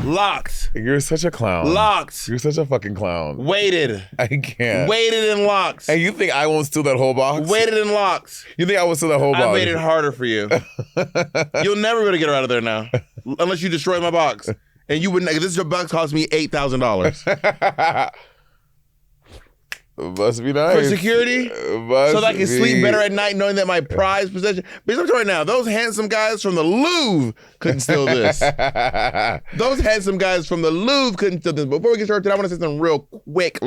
Locked. You're such a clown. Locked. You're such a fucking clown. Waited. I can't. Waited and locked. And you think I won't steal that whole box? Waited and locked. You think I will steal that whole box? I made it harder for you. You'll never be able to get her out of there now. Unless you destroy my box. And you wouldn't. This box cost me $8,000. Must be nice. For security? So that I can sleep better at night knowing that my prized possession. Bitch, I'm telling you right now, those handsome guys from the Louvre couldn't steal this. Those handsome guys from the Louvre couldn't steal this. Before we get started, I want to say something real quick.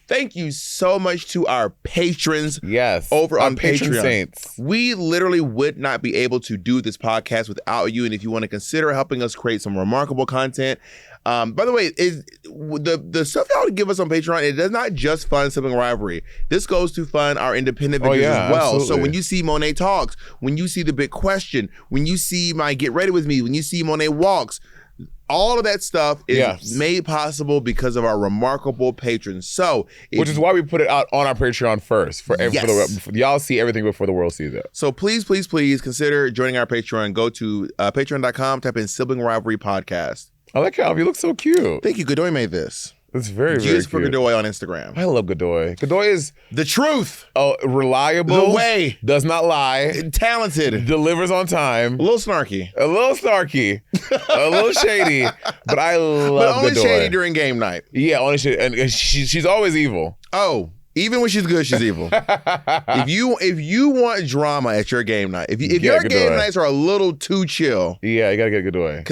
Thank you so much to our patrons. Yes. Over on patron Patreon. saints. We literally would not be able to do this podcast without you. And if you want to consider helping us create some remarkable content, by the way, the stuff y'all give us on Patreon, it does not just fund Sibling Rivalry. This goes to fund our independent videos as well. Absolutely. So when you see Monét Talks, when you see The Big Question, when you see my Get Ready With Me, when you see Monét Walks, all of that stuff is made possible because of our remarkable patrons. So, which is why we put it out on our Patreon first. For y'all see everything before the world sees it. So please consider joining our Patreon. Go to patreon.com, type in Sibling Rivalry Podcast. I like how you look so cute. Thank you. Godoy made this. It's very, very Just for cute. Godoy on Instagram. I love Godoy. Godoy is the truth. Reliable. The way. Does not lie. Talented. Delivers on time. A little snarky. A little snarky. A little shady. But I love Godoy. But only shady during game night. Yeah, only shady. And she's always evil. Oh. Even when she's good, she's evil. If you want drama at your game night, if your game nights are a little too chill, you gotta get Godoy.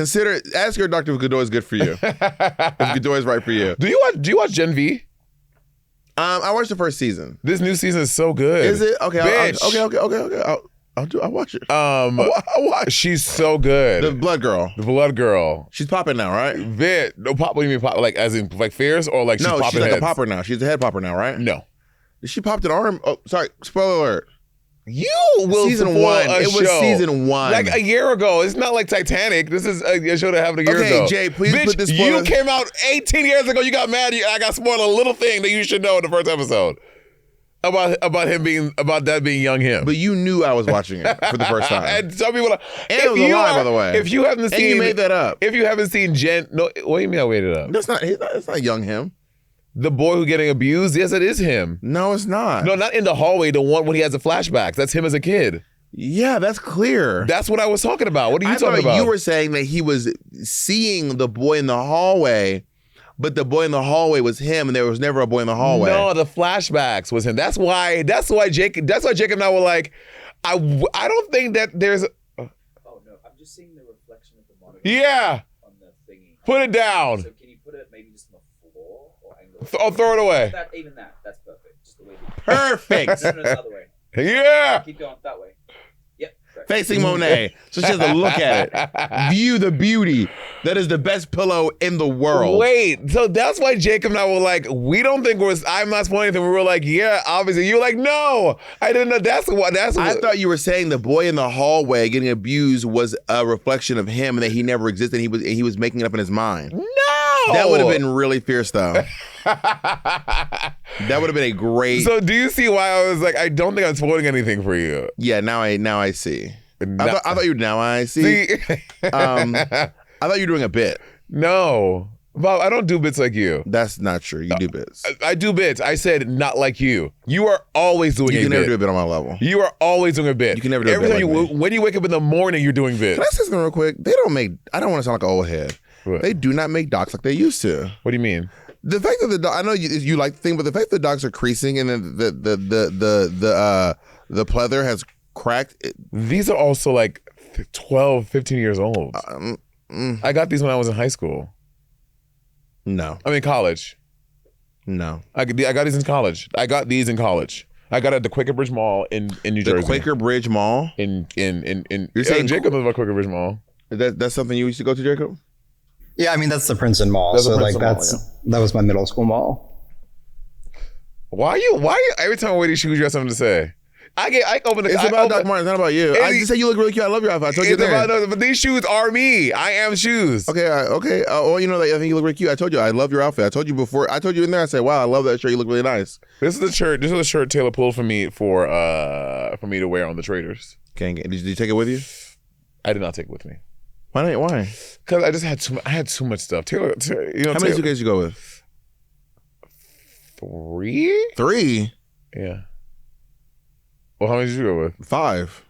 Ask your doctor if Godoy is good for you. If Godoy is right for you. Do you watch Gen V? I watched the first season. This new season is so good. Is it? Okay. Bitch. I'll watch it. I'll watch. She's so good. The blood girl. She's popping now, right? No, pop. What do you mean pop? Like as in like fierce or like she's popping she's like heads? a popper now. She's a head popper now, right? No. She popped an arm. Oh, sorry. Spoiler alert. You will season one. It was season one, like a year ago. It's not like Titanic. This is a show that happened a year ago. Okay, Jay, please put this. You came out 18 years ago. You got mad. I got spoiled a little thing that you should know in the first episode about that being young him. But you knew I was watching it for the first time. And some people. And it was a lie, by the way. If you haven't seen, and you made that up. If you haven't seen no, what do you mean I made it up? That's not young him. The boy who getting abused? Yes, it is him. No, it's not. No, not in the hallway. The one when he has the flashbacks. That's him as a kid. Yeah, that's clear. That's what I was talking about. What are you talking about? You were saying that he was seeing the boy in the hallway, but the boy in the hallway was him, and there was never a boy in the hallway. No, the flashbacks was him. That's why Jacob and I were like, I don't think that there's. Oh no, I'm just seeing the reflection of the monitor. Yeah. On the thingy. Put it down. So can you put it maybe just on the floor or angle? I'll throw it away. That's perfect. Just the way. Perfect. No, the other way. Yeah. Keep going that way. Yep. Correct. Facing Monét, so she has to look at it, view the beauty. That is the best pillow in the world. Wait, so that's why Jacob and I were like, we don't think I'm not spoiling anything. We were like, yeah, obviously. You were like, no, I didn't know. That's what. I thought you were saying the boy in the hallway getting abused was a reflection of him and that he never existed. He was making it up in his mind. No, that would have been really fierce, though. That would have been a great. So do you see why I was like, I don't think I'm spoiling anything for you? Yeah, now I see. I thought you now I see. I thought you were doing a bit. No. Bob, I don't do bits like you. That's not true. You do bits. I do bits. I said not like you. You are always doing a bit. You can never do a bit on my level. You are always doing a bit. You can never do a bit like me. When you wake up in the morning, you're doing bits. Can I say something real quick? I don't want to sound like an old head. What? They do not make docs like they used to. What do you mean? The fact that I know you like the thing, but the fact that the docs are creasing and then the pleather has cracked. These are also like 12, 15 years old. I got these when I was in high school. No. I mean college. No. I got these in college. I got these in college. I got it at the Quaker Bridge Mall in New Jersey. The Quaker Bridge Mall? In You're saying Jacob was at Quaker Bridge Mall. That's something you used to go to, Jacob? Yeah, I mean that's the Princeton Mall. That was my middle school mall. Why are you every time I wear these shoes you have something to say? I open the. It's about Doc Martens, not about you. I just said you look really cute. I love your outfit. I told you that. But these shoes are me. I am shoes. Okay. Well, you know, I think you look really cute. I told you I love your outfit. I told you before. I told you in there. I said, wow, I love that shirt. You look really nice. This is a shirt Taylor pulled for me for me to wear on the traders. Did you take it with you? I did not take it with me. Why not? Why? Because I just had too much stuff. Taylor, how many suitcases you go with? 3? 3? Yeah. Well, how many did you go with? 5.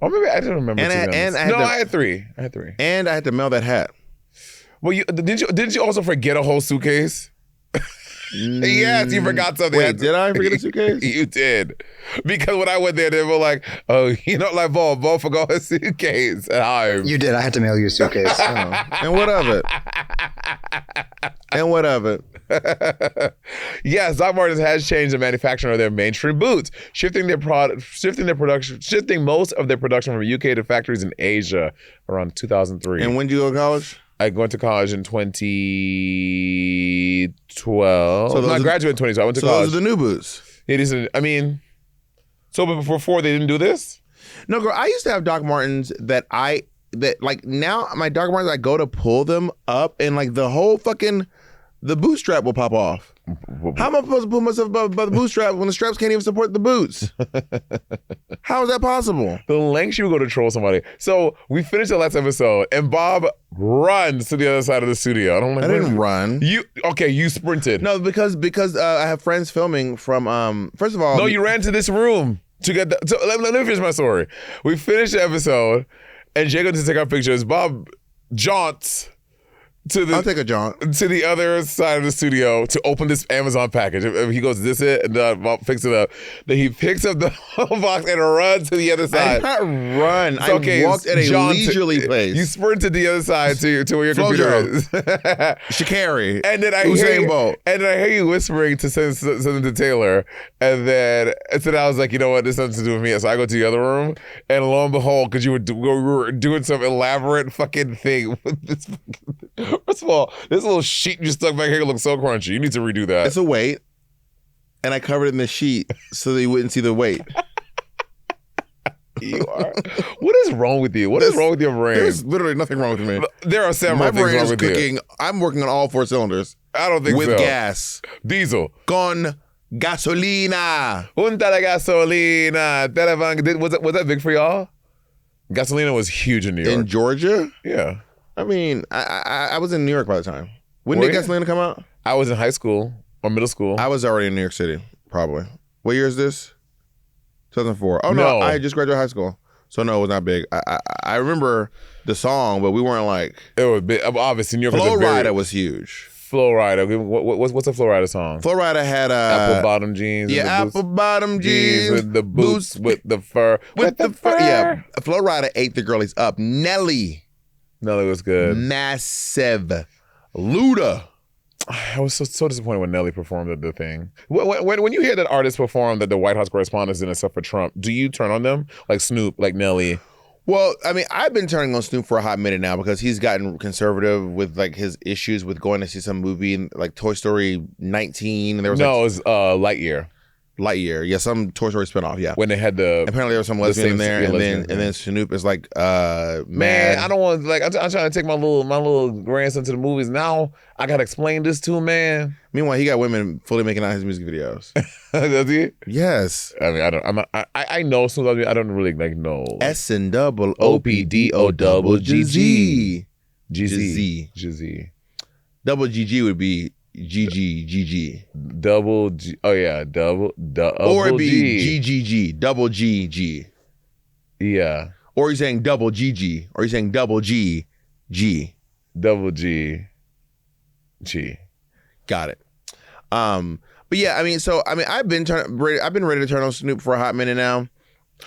Or maybe I didn't remember. I had 3. I had 3. And I had to mail that hat. Well, didn't you also forget a whole suitcase? Yes, you forgot something. Wait, did I forget a suitcase? You did. Because when I went there, they were like, oh, like, Bo forgot his suitcase at home. You did. I had to mail you a suitcase. And what of it? And what of it? Yes, Doc Martens has changed the manufacturing of their mainstream boots, shifting most of their production from UK to factories in Asia around 2003. And when did you go to college? I went to college in 2012. So I graduated in 2012. I went to college. Those are the new boots. It isn't. I mean, so before they didn't do this? No, girl. I used to have Doc Martens that like now my Doc Martens I go to pull them up and like the whole fucking the bootstrap will pop off. How am I supposed to pull myself by the bootstrap when the straps can't even support the boots? How is that possible? The lengths you would go to troll somebody. So we finished the last episode, and Bob runs to the other side of the studio. I didn't run. You sprinted. No, because I have friends filming from. First of all, no, you ran to this room to get. Let me finish my story. We finished the episode, and Jay goes to take our pictures. Bob jaunts. I'll take a jaunt to the other side of the studio to open this Amazon package. He goes, "This it?" And Bob picks it up. Then he picks up the box and runs to the other side. I did not run. I walked at a leisurely pace. You sprinted the other side to where your computer is. Shikari. And then I hear you whispering to send something to Taylor. And then I was like, you know what? This has nothing to do with me. So I go to the other room, and lo and behold, because we were doing some elaborate fucking thing with this fucking. First of all, this little sheet you stuck back here looks so crunchy. You need to redo that. It's a weight, and I covered it in the sheet so that you wouldn't see the weight. You are. What is wrong with you? What is wrong with your brain? There's literally nothing wrong with me. There are several things wrong with cooking. you. I'm working on all 4 cylinders. I don't think with so. With gas. Diesel. Con gasolina. Junta la gasolina. Was that big for y'all? Gasolina was huge in New York. In Georgia? Yeah. I mean, I was in New York by the time. When did Gasolina come out? I was in high school or middle school. I was already in New York City, probably. What year is this? 2004. Oh, no. I just graduated high school. So, no, it was not big. I remember the song, but we weren't like... It was big. Obviously, New York Flow Rider was huge. Flow Rider. What's a Flow Rider song? Flow Rider had... apple bottom jeans. Yeah, apple bottom jeans. With the boots, with the fur. With the fur. Yeah, Flow Rider ate the girlies up. Nelly was good. Massive. Luda. I was so disappointed when Nelly performed at the thing. When you hear that artists perform that the White House correspondents didn't except for Trump, do you turn on them? Like Snoop, like Nelly? Well, I mean, I've been turning on Snoop for a hot minute now because he's gotten conservative with like his issues with going to see some movie like Toy Story 19. And there was it was Lightyear. Lightyear, yeah, some Toy Story spinoff, yeah. When they had apparently there was some lesbian in there, and then Snoop is like, man, I don't want I'm trying to take my little grandson to the movies. Now I gotta explain this to him, man. Meanwhile, he got women fully making out his music videos. Does he? Yes. I mean, I know Snoop. I don't really like know. SNOOPDOGG. GZ. Double GG would be GG. Double G. Oh yeah, double or it'd be G. GGG. Double GG. Yeah. Or he's saying double GG. Or he's saying double G. G. Double G. G. Got it. But yeah, I mean, I've been ready to turn on Snoop for a hot minute now.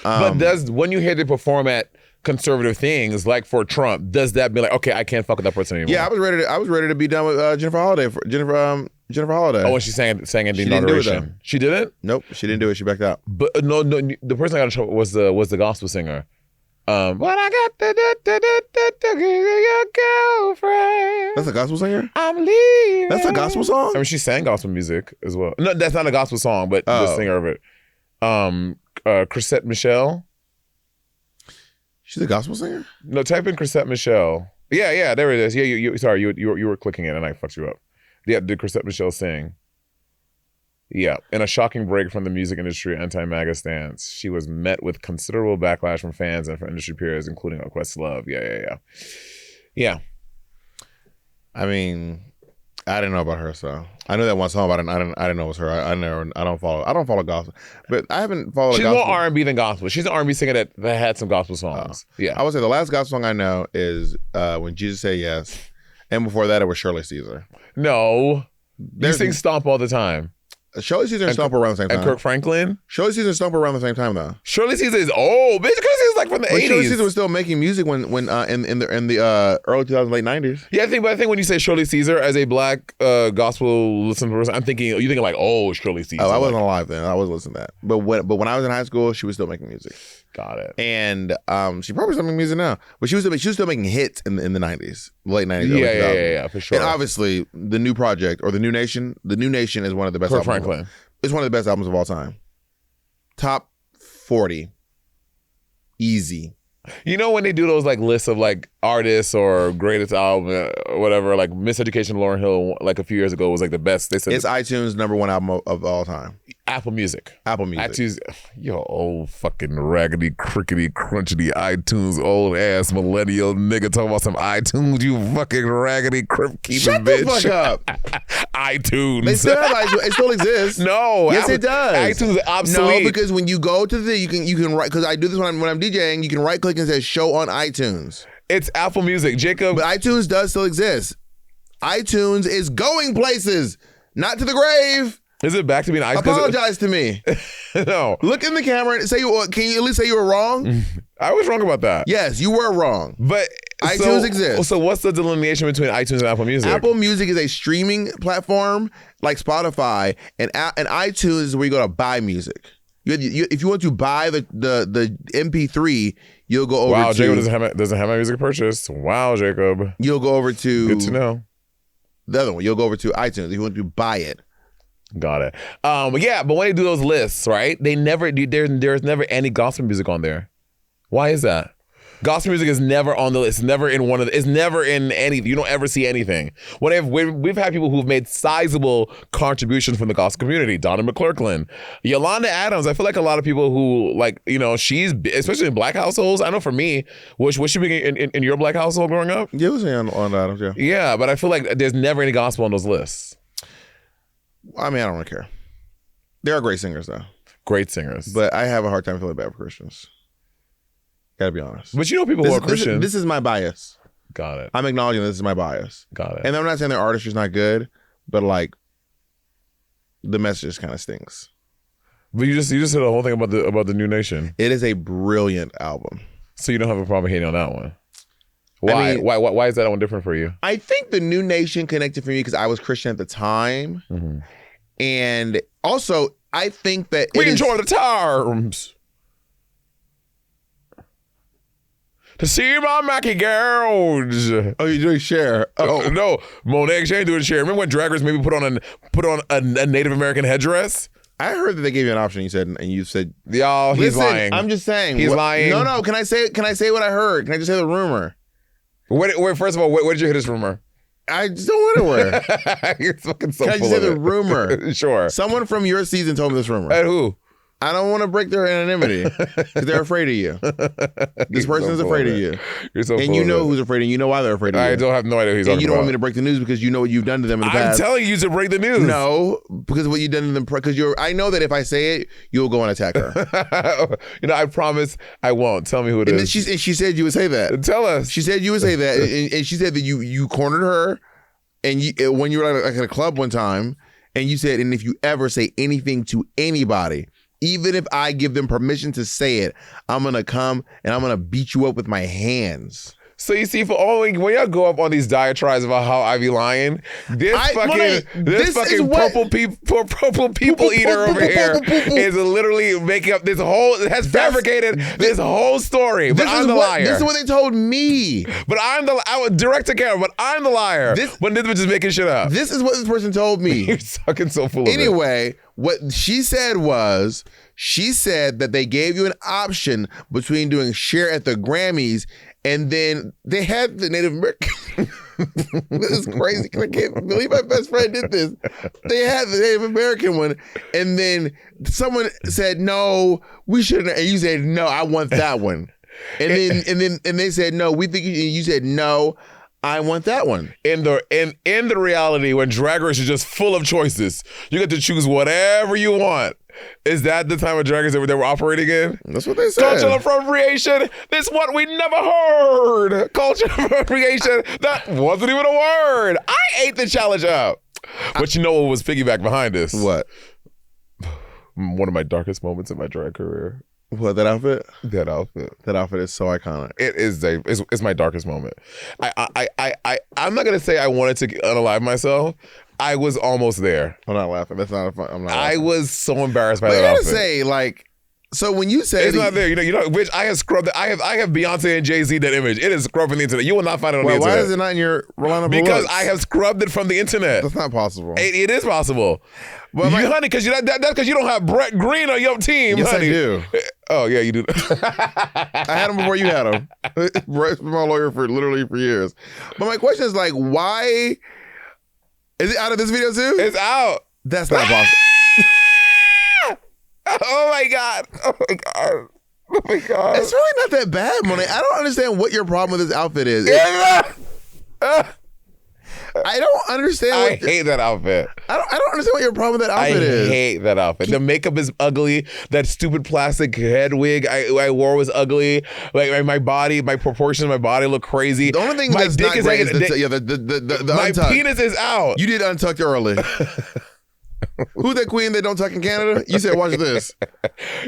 But when you hear them perform at conservative things like for Trump, does that be like, okay, I can't fuck with that person anymore? Yeah, I was ready to be done with Jennifer Holiday. Jennifer Holiday. Oh, when she sang at the inauguration. She didn't? Nope, she didn't do it. She backed out. But no, the person I got in trouble was the gospel singer. But I got your girlfriend. That's a gospel singer? I'm leaving. That's a gospel song? I mean, she sang gospel music as well. No, that's not a gospel song, but the singer of it. Chrisette Michele. She's a gospel singer? No, type in Chrisette Michele. Yeah, there it is. Yeah, you were clicking it and I fucked you up. Yeah, did Chrisette Michele sing? Yeah, in a shocking break from the music industry anti-MAGA stance, she was met with considerable backlash from fans and from industry peers, including Questlove. Yeah. I mean, I didn't know about her, so I knew that one song, but I didn't know it was her. I don't follow gospel, but I haven't followed. She's gospel. more R&B than gospel. She's an R&B singer that had some gospel songs. Yeah, I would say the last gospel song I know is When Jesus Said Yes, and before that it was Shirley Caesar. No, you sing Stomp all the time. Shirley Caesar and Stomp were around the same time. And Kirk Franklin? Shirley Caesar and Stomp were around the same time, though. Shirley Caesar is old. Bitch, Shirley Caesar's like from the 80s. Shirley Caesar was still making music when in the early 2000s, late 90s. Yeah, I think when you say Shirley Caesar as a black gospel listening person, you're thinking like, oh, Shirley Caesar. Oh, I wasn't alive then. I was listening to that. But when I was in high school, she was still making music. Got it. And she probably still making music now, but she was still making hits in the 90s, late 90s. Yeah, for sure. And obviously, the new project or the New Nation is one of the best. Kirk Franklin. It's one of the best albums of all time. Top 40. Easy. You know when they do those like lists of like artists or greatest album or whatever, like Miseducation of Lauryn Hill like a few years ago was like the best. They said it's iTunes #1 album of all time. Apple Music. iTunes, yo, old fucking raggedy, crickety, crunchety iTunes, old ass millennial nigga talking about some iTunes, you fucking raggedy, crip keeping Shut bitch. the fuck up. iTunes. They still have iTunes. It still exists. No. Yes, it does. iTunes is obsolete. No, because when you go to you can write, because I do this when I'm DJing, you can right click and say show on iTunes. It's Apple Music, Jacob. But iTunes does still exist. iTunes is going places, not to the grave. Is it back to being iTunes? Apologize to me. No. Look in the camera and say can you at least say you were wrong? I was wrong about that. Yes, you were wrong. But iTunes exists. So what's the delineation between iTunes and Apple Music? Apple Music is a streaming platform like Spotify, and iTunes is where you go to buy music. If you want to buy the MP3, you'll go over to... Wow, Jacob doesn't have my music purchased. Wow, Jacob. You'll go over to... Good to know. The other one, you'll go over to iTunes if you want to buy it. Got it. Yeah, but when they do those lists, right? There's never any gospel music on there. Why is that? Gospel music is never on the list. It's never in it's never in any. You don't ever see anything. We've had people who've made sizable contributions from the gospel community. Donna McClurkin, Yolanda Adams. I feel like a lot of people who she's especially in black households. I know for me, was she being in your black household growing up? Yeah, it was on Adams. Yeah. Yeah, but I feel like there's never any gospel on those lists. I mean, I don't really care. They are great singers, though. Great singers. But I have a hard time feeling bad for Christians. Gotta be honest. But you know people who are Christians. This is my bias. Got it. I'm acknowledging this is my bias. Got it. And I'm not saying their artistry's not good, but like the message kind of stinks. But you just said the whole thing about the New Nation. It is a brilliant album. So you don't have a problem hating on that one. Why? I mean, why is that one different for you? I think the New Nation connected for me because I was Christian at the time. Mm-hmm. And also, I think that we enjoy the times to see my Mackie girls. Oh, you're doing Cher. Oh no, Monét, she ain't doing Cher. Remember when Drag Race maybe put on a Native American headdress? I heard that they gave you an option. You said, y'all, he's lying. I'm just saying, he's lying. No. Can I say what I heard? Can I just say the rumor? First of all, where did you hear this rumor? I just don't want to wear. You're fucking so Can I full just say of the rumor? Sure. Someone from your season told me this rumor. And who? I don't want to break their anonymity because they're afraid of you. This person's afraid of you. You're so and you know who's afraid of you. You know why they're afraid of you. I don't have no idea who he's talking about. And you don't want me to break the news because you know what you've done to them in the past. I'm telling you to break the news. No, because what you've done to them. Because I know that if I say it, you'll go and attack her. I promise I won't. Tell me who it is. And she said you would say that. Tell us. She said you would say that, and she said that you cornered her, and when you were like at a club one time, and you said, and if you ever say anything to anybody, even if I give them permission to say it, I'm going to come and I'm going to beat you up with my hands. So you see, when y'all go up on these diatribes about how I be lying, this fucking purple people eater over here is literally making up has fabricated this whole story. But I'm the liar. This is what they told me. But I would direct to camera, but I'm the liar. When this bitch is making shit up. This is what this person told me. You're fucking so full of it. Anyway, what she said was, she said that they gave you an option between doing Cher at the Grammys, and then they had the Native American. This is crazy. I can't believe my best friend did this. They had the Native American one, and then someone said, "No, we shouldn't." And you said, "No, I want that one." And they said, "No, we think you said no. I want that one." In the reality, when Drag Race is just full of choices, you get to choose whatever you want. Is that the time of Drag Race that they were operating in? That's what they said. Cultural appropriation. This is what we never heard. Cultural appropriation. That wasn't even a word. I ate the challenge up. But you know what was piggyback behind this? What? One of my darkest moments in my drag career. What, that outfit? That outfit. That outfit is so iconic. It is it's my darkest moment. I'm not gonna say I wanted to unalive myself. I was almost there. I'm not laughing. That's not fun. I'm not laughing. I was so embarrassed by but that I gotta outfit. say, like, so when you say it's not there, you know, bitch, I have scrubbed it. I have Beyonce and Jay-Z that image. It is scrubbed from the internet. You will not find it on the internet. Why is it not in your Rolanda? Because I have scrubbed it from the internet. That's not possible. It is possible. Well, honey, because that's because you don't have Brett Green on your team. Yes, honey. I do. Oh yeah, you do. I had him before you had him. Brett's been my lawyer for years. But my question is, like, why is it out of this video too? It's out. That's not possible. Oh my god. Oh my god. Oh my god. It's really not that bad, Monét. I don't understand what your problem with this outfit is. I don't understand. I hate that outfit. I don't understand what your problem with that outfit is. I hate that outfit. The makeup is ugly. That stupid plastic head wig I wore was ugly. Like my body, my proportions of my body look crazy. The only thing my that's dick not is great like, is the my untucked. penis is out. You did untucked early. Who's that queen that don't tuck in Canada? You said, watch this.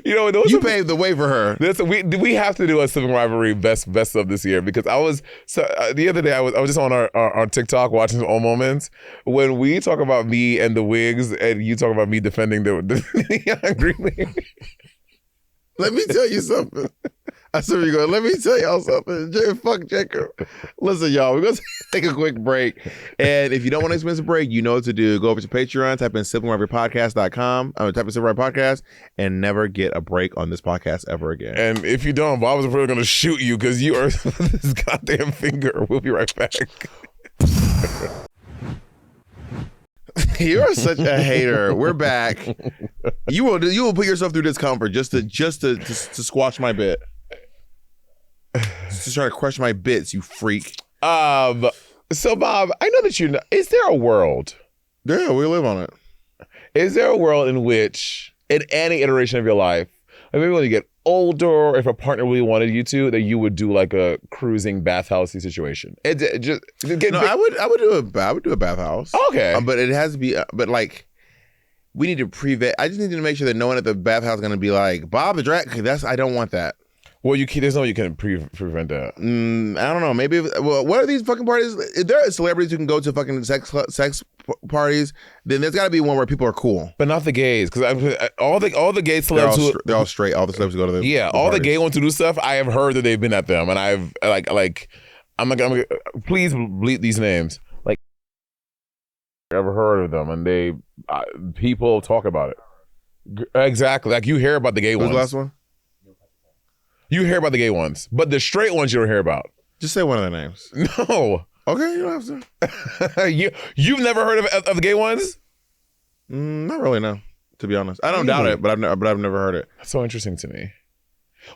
You know, you paved the way for her. We have to do a Sibling Rivalry best of this year, because I was the other day I was just on our TikTok watching some old moments when we talk about me and the wigs and you talk about me defending the young green lady. Let me tell you something. I saw you go. Let me tell y'all something. Fuck Jacob. Listen, y'all, we're going to take a quick break. And if you don't want an expensive break, you know what to do. Go over to Patreon, type in SiblingRivalryPodcast.com, type in Sibling Rivalry Podcast, and never get a break on this podcast ever again. And if you don't, Bob is probably going to shoot you because you are this goddamn finger. We'll be right back. You're such a hater. We're back. You will put yourself through discomfort just to squash my bit. Just try to crush my bits, you freak. So Bob, I know that is there a world? Yeah, we live on it. Is there a world in which, in any iteration of your life, like maybe when you get older, or if a partner really wanted you to, that you would do like a cruising bathhousey situation? I would do a bathhouse. Okay, but it has to be. But like, we need to prevent. I just need to make sure that no one at the bathhouse is going to be like, Bob the drag. I don't want that. Well, there's no way you can prevent that. I don't know. Maybe. What are these fucking parties? If there are celebrities who can go to fucking sex parties, then there's got to be one where people are cool. But not the gays, because all the gay celebs they're all straight. All the celebs who go to the all parties. the gay ones to do stuff. I have heard that they've been at them, and I've I'm please bleep these names. Like, I've ever heard of them, and people talk about it. Exactly. Like you hear about the gay ones. Who's the last one? You hear about the gay ones, but the straight ones you don't hear about. Just say one of their names. No. Okay, you don't have to. You've never heard of the gay ones? Not really, no. To be honest, I don't doubt it, but I've never heard it. That's so interesting to me.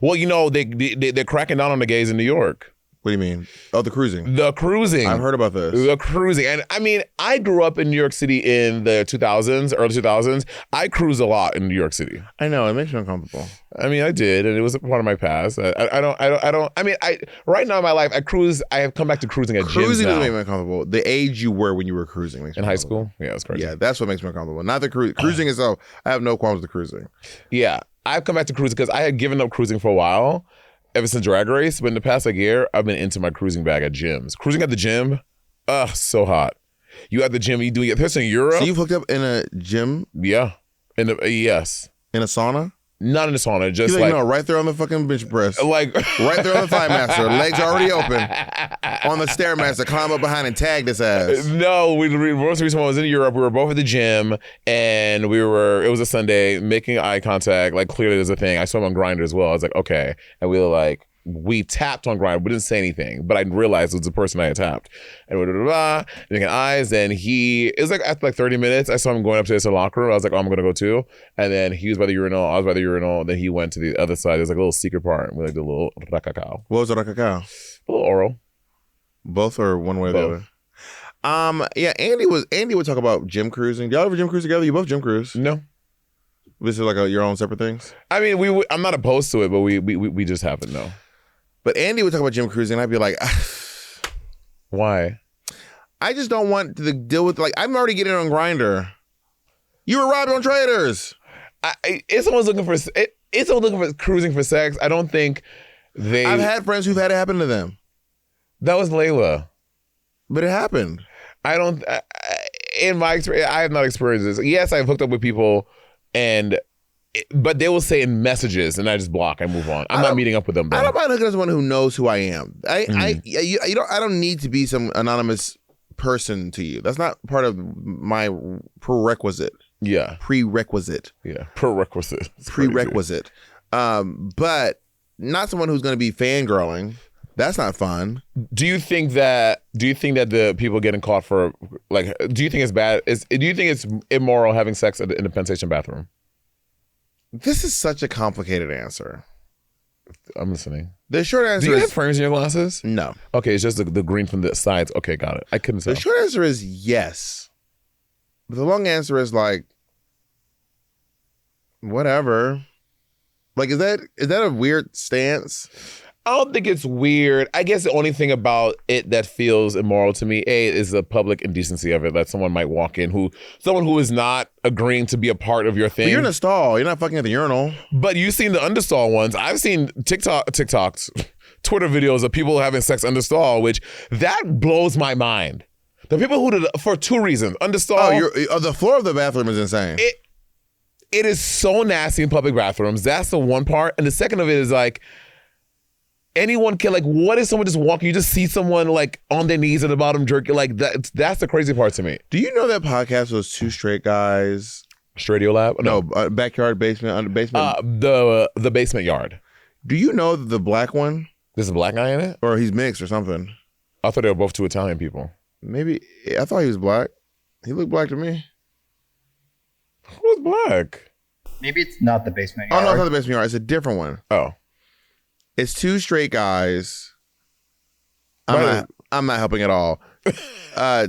Well, you know they're cracking down on the gays in New York. What do you mean? Oh, the cruising. The cruising. I've heard about this. The cruising. And I mean, I grew up in New York City in the 2000s, early 2000s. I cruised a lot in New York City. I know, it makes me uncomfortable. I mean, I did, and it was a part of my past. Right now in my life, I have come back to cruising at gyms now. Cruising doesn't make me uncomfortable. The age you were when you were cruising makes me in high school? Yeah, that's crazy. Yeah, that's what makes me uncomfortable. Not the cruising itself. I have no qualms with the cruising. Yeah, I've come back to cruising because I had given up cruising for a while. Ever since Drag Race, but in the past year, I've been into my cruising bag at gyms. Cruising at the gym, so hot. You at the gym, you doing it. This in Europe. So you've hooked up in a gym? Yeah. Yes. In a sauna? Not in a sauna, just like no, right there on the fucking bench press. Like right there on the Thigh Master. Legs already open. On the Stairmaster, climb up behind and tag this ass. No, most recent one was in Europe. We were both at the gym and it was a Sunday, making eye contact, like clearly there's a thing. I saw him on Grindr as well. I was like, okay. And we were like we tapped on Grindr. We didn't say anything, but I realized it was the person I had tapped. And making eyes. And it was like after like 30 minutes, I saw him going upstairs to the locker room. I was like, oh, I'm going to go too. And then he was by the urinal. I was by the urinal. Then he went to the other side. There's like a little secret part. We like the little rakakao. What was the rakakao? A little oral. Both or one way or the other? Yeah, Andy would talk about gym cruising. Do y'all ever gym cruise together? You both gym cruise? No. This is like your own separate things? I mean, I'm not opposed to it, but we just haven't, no. But Andy would talk about gym cruising, and I'd be like, why? I just don't want to deal with, like, I'm already getting on Grindr. You were robbed on Traders. If someone's looking for cruising for sex, I don't think I've had friends who've had it happen to them. That was Layla. But it happened. In my experience, I have not experienced this. Yes, I've hooked up with people, but they will say in messages, and I just block. I move on. I'm not meeting up with them. I don't mind hooking up with someone who knows who I am. I don't need to be some anonymous person to you. That's not part of my prerequisite. Yeah. Prerequisite. Yeah. Prerequisite. Prerequisite. But not someone who's going to be fangirling. That's not fun. Do you think that the people getting caught for, like, do you think it's bad? Do you think it's immoral having sex in the Penn Station bathroom? This is such a complicated answer. I'm listening. The short answer is... Do you have frames in your glasses? No. Okay, it's just the green from the sides. Okay, got it. I couldn't tell. The short answer is yes. But the long answer is like, whatever. Like, is that a weird stance? I don't think it's weird. I guess the only thing about it that feels immoral to me, is the public indecency of it. That someone might walk in someone who is not agreeing to be a part of your thing. But you're in a stall. You're not fucking at the urinal. But you've seen the understall ones. I've seen TikToks, Twitter videos of people having sex understall, which that blows my mind. The people who did it for two reasons. Understall. The floor of the bathroom is insane. It is so nasty in public bathrooms. That's the one part. And the second of it is like, anyone can, like, what if someone just walking, you just see someone like on their knees at the bottom jerking, like that's the crazy part to me. Do you know that podcast was two straight guys? Stradio Lab? No, backyard, basement, basement. The basement yard. Do you know the black one? There's a black guy in it? Or he's mixed or something. I thought they were both two Italian people. Maybe, I thought he was black. He looked black to me. Who's black? Maybe it's not the basement yard. Oh no, it's not the basement yard. It's a different one. Oh. It's two straight guys. I'm not helping at all.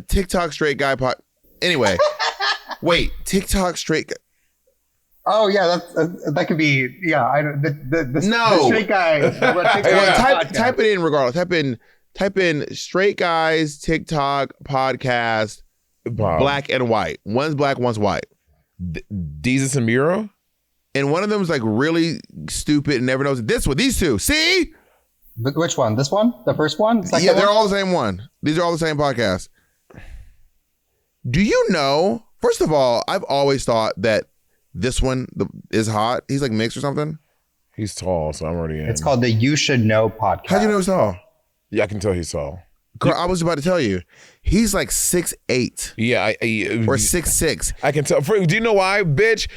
TikTok straight guy Anyway, wait, TikTok straight guy. Oh yeah, that could be. Yeah, I don't. The straight guy. Type it in regardless. Type in straight guys TikTok podcast. Wow. Black and white. One's black, one's white. Jesus and Miro? And one of them is like really stupid and never knows this one. These two, see? Which one? This one? The first one? Yeah, they're all the same one. These are all the same podcasts. Do you know? First of all, I've always thought that this one is hot. He's like mixed or something. He's tall, so I'm already in. It's called the You Should Know podcast. How'd you know he's tall? Yeah, I can tell he's tall. I was about to tell you, he's like 6'8". Yeah, or 6'6". I can tell. Do you know why, bitch?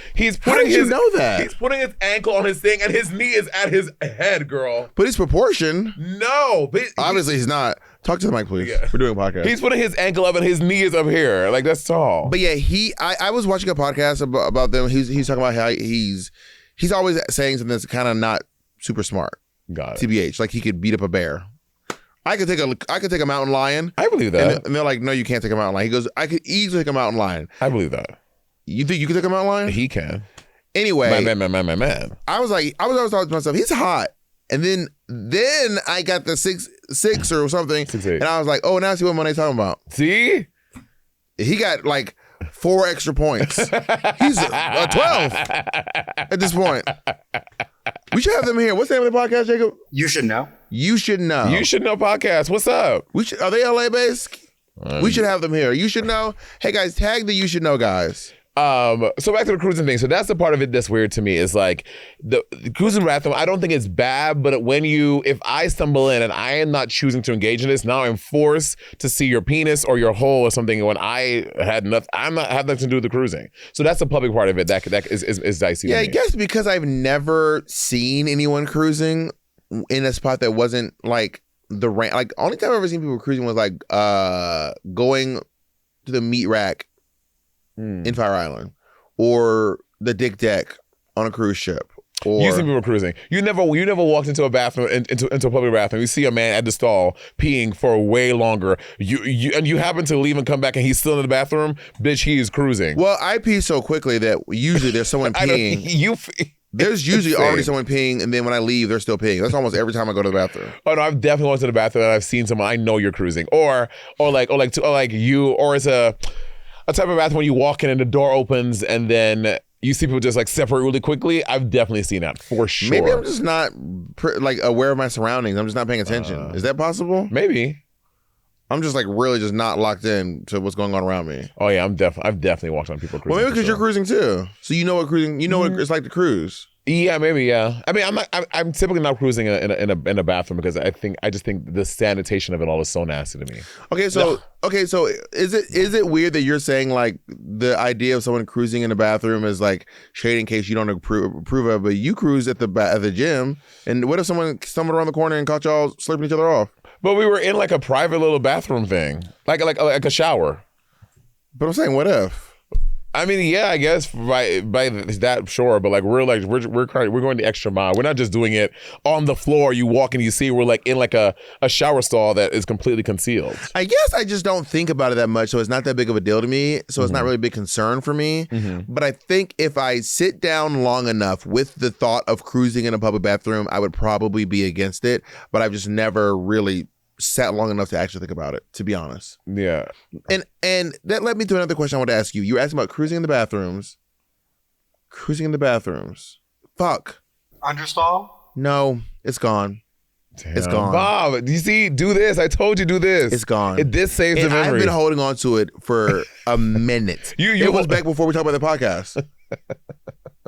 How did you know that? He's putting his ankle on his thing, and his knee is at his head, girl. But he's proportioned. No, but obviously he's not. Talk to the mic, please. Yeah. We're doing a podcast. He's putting his ankle up, and his knee is up here. Like, that's tall. But yeah, I was watching a podcast about them. He's talking about how he's always saying something that's kind of not super smart. Got it. TBH, like he could beat up a bear. I could take a mountain lion. I believe that. And they're like, no, you can't take a mountain lion. He goes, I could easily take a mountain lion. I believe that. You think you could take a mountain lion? He can. Anyway. My man. I was always talking to myself, he's hot. And then I got the 6'6" or something. 6'8". And I was like, oh, now I see what Monét's talking about. See? He got like 4 extra points. He's 12 at this point. We should have them here. What's the name of the podcast, Jacob? You Should Know. You Should Know. You Should Know podcast. What's up? Are they LA based? We should have them here. You Should Know. Hey guys, tag the You Should Know guys. So back to the cruising thing. So that's the part of it that's weird to me is like the cruising bathroom. I don't think it's bad, but if I stumble in and I am not choosing to engage in this, now I'm forced to see your penis or your hole or something when I had nothing. Have nothing to do with the cruising. So that's the public part of it that is dicey. Yeah, to me. I guess because I've never seen anyone cruising. in a spot that wasn't like the rank. Like only time I've ever seen people cruising was like going to the meat rack in Fire Island or the Dick Deck on a cruise ship. Or, you see people cruising. You never walked into a bathroom, into a public bathroom. You see a man at the stall peeing for way longer. You happen to leave and come back and he's still in the bathroom. Bitch, he is cruising. Well, I pee so quickly that usually there's someone peeing. There's usually already someone peeing, and then when I leave, they're still peeing. That's almost every time I go to the bathroom. Oh no, I've definitely walked to the bathroom and I've seen someone. I know you're cruising, or it's a type of bathroom when you walk in and the door opens and then you see people just like separate really quickly. I've definitely seen that for sure. Maybe I'm just not like aware of my surroundings. I'm just not paying attention. Is that possible? Maybe. I'm just like really just not locked in to what's going on around me. Oh yeah, I've definitely walked on people cruising. Well, maybe because you're cruising too, so you know what cruising. You know what it's like to cruise. Yeah, maybe. Yeah. I mean, I'm typically not cruising in a bathroom because I just think the sanitation of it all is so nasty to me. Okay, so is it weird that you're saying like the idea of someone cruising in the bathroom is like shade in case you don't approve of, but you cruise at the gym, and what if someone stumbled around the corner and caught y'all slurping each other off? But we were in like a private little bathroom thing, like a shower. But I'm saying, what if? I mean, yeah, I guess by that, sure, but like we're going the extra mile. We're not just doing it on the floor. You walk and you see we're like in like a shower stall that is completely concealed. I guess I just don't think about it that much, so it's not that big of a deal to me. So it's not really a big concern for me. But I think if I sit down long enough with the thought of cruising in a public bathroom, I would probably be against it. But I've just never really sat long enough to actually think about it, to be honest. Yeah. And that led me to another question I want to ask you. You were asking about cruising in the bathrooms. Fuck. Understall? No, it's gone. Damn. It's gone. Bob, you see, do this. I told you do this. It's gone. This saves the memory. I've been holding on to it for a minute. It was back before we talked about the podcast.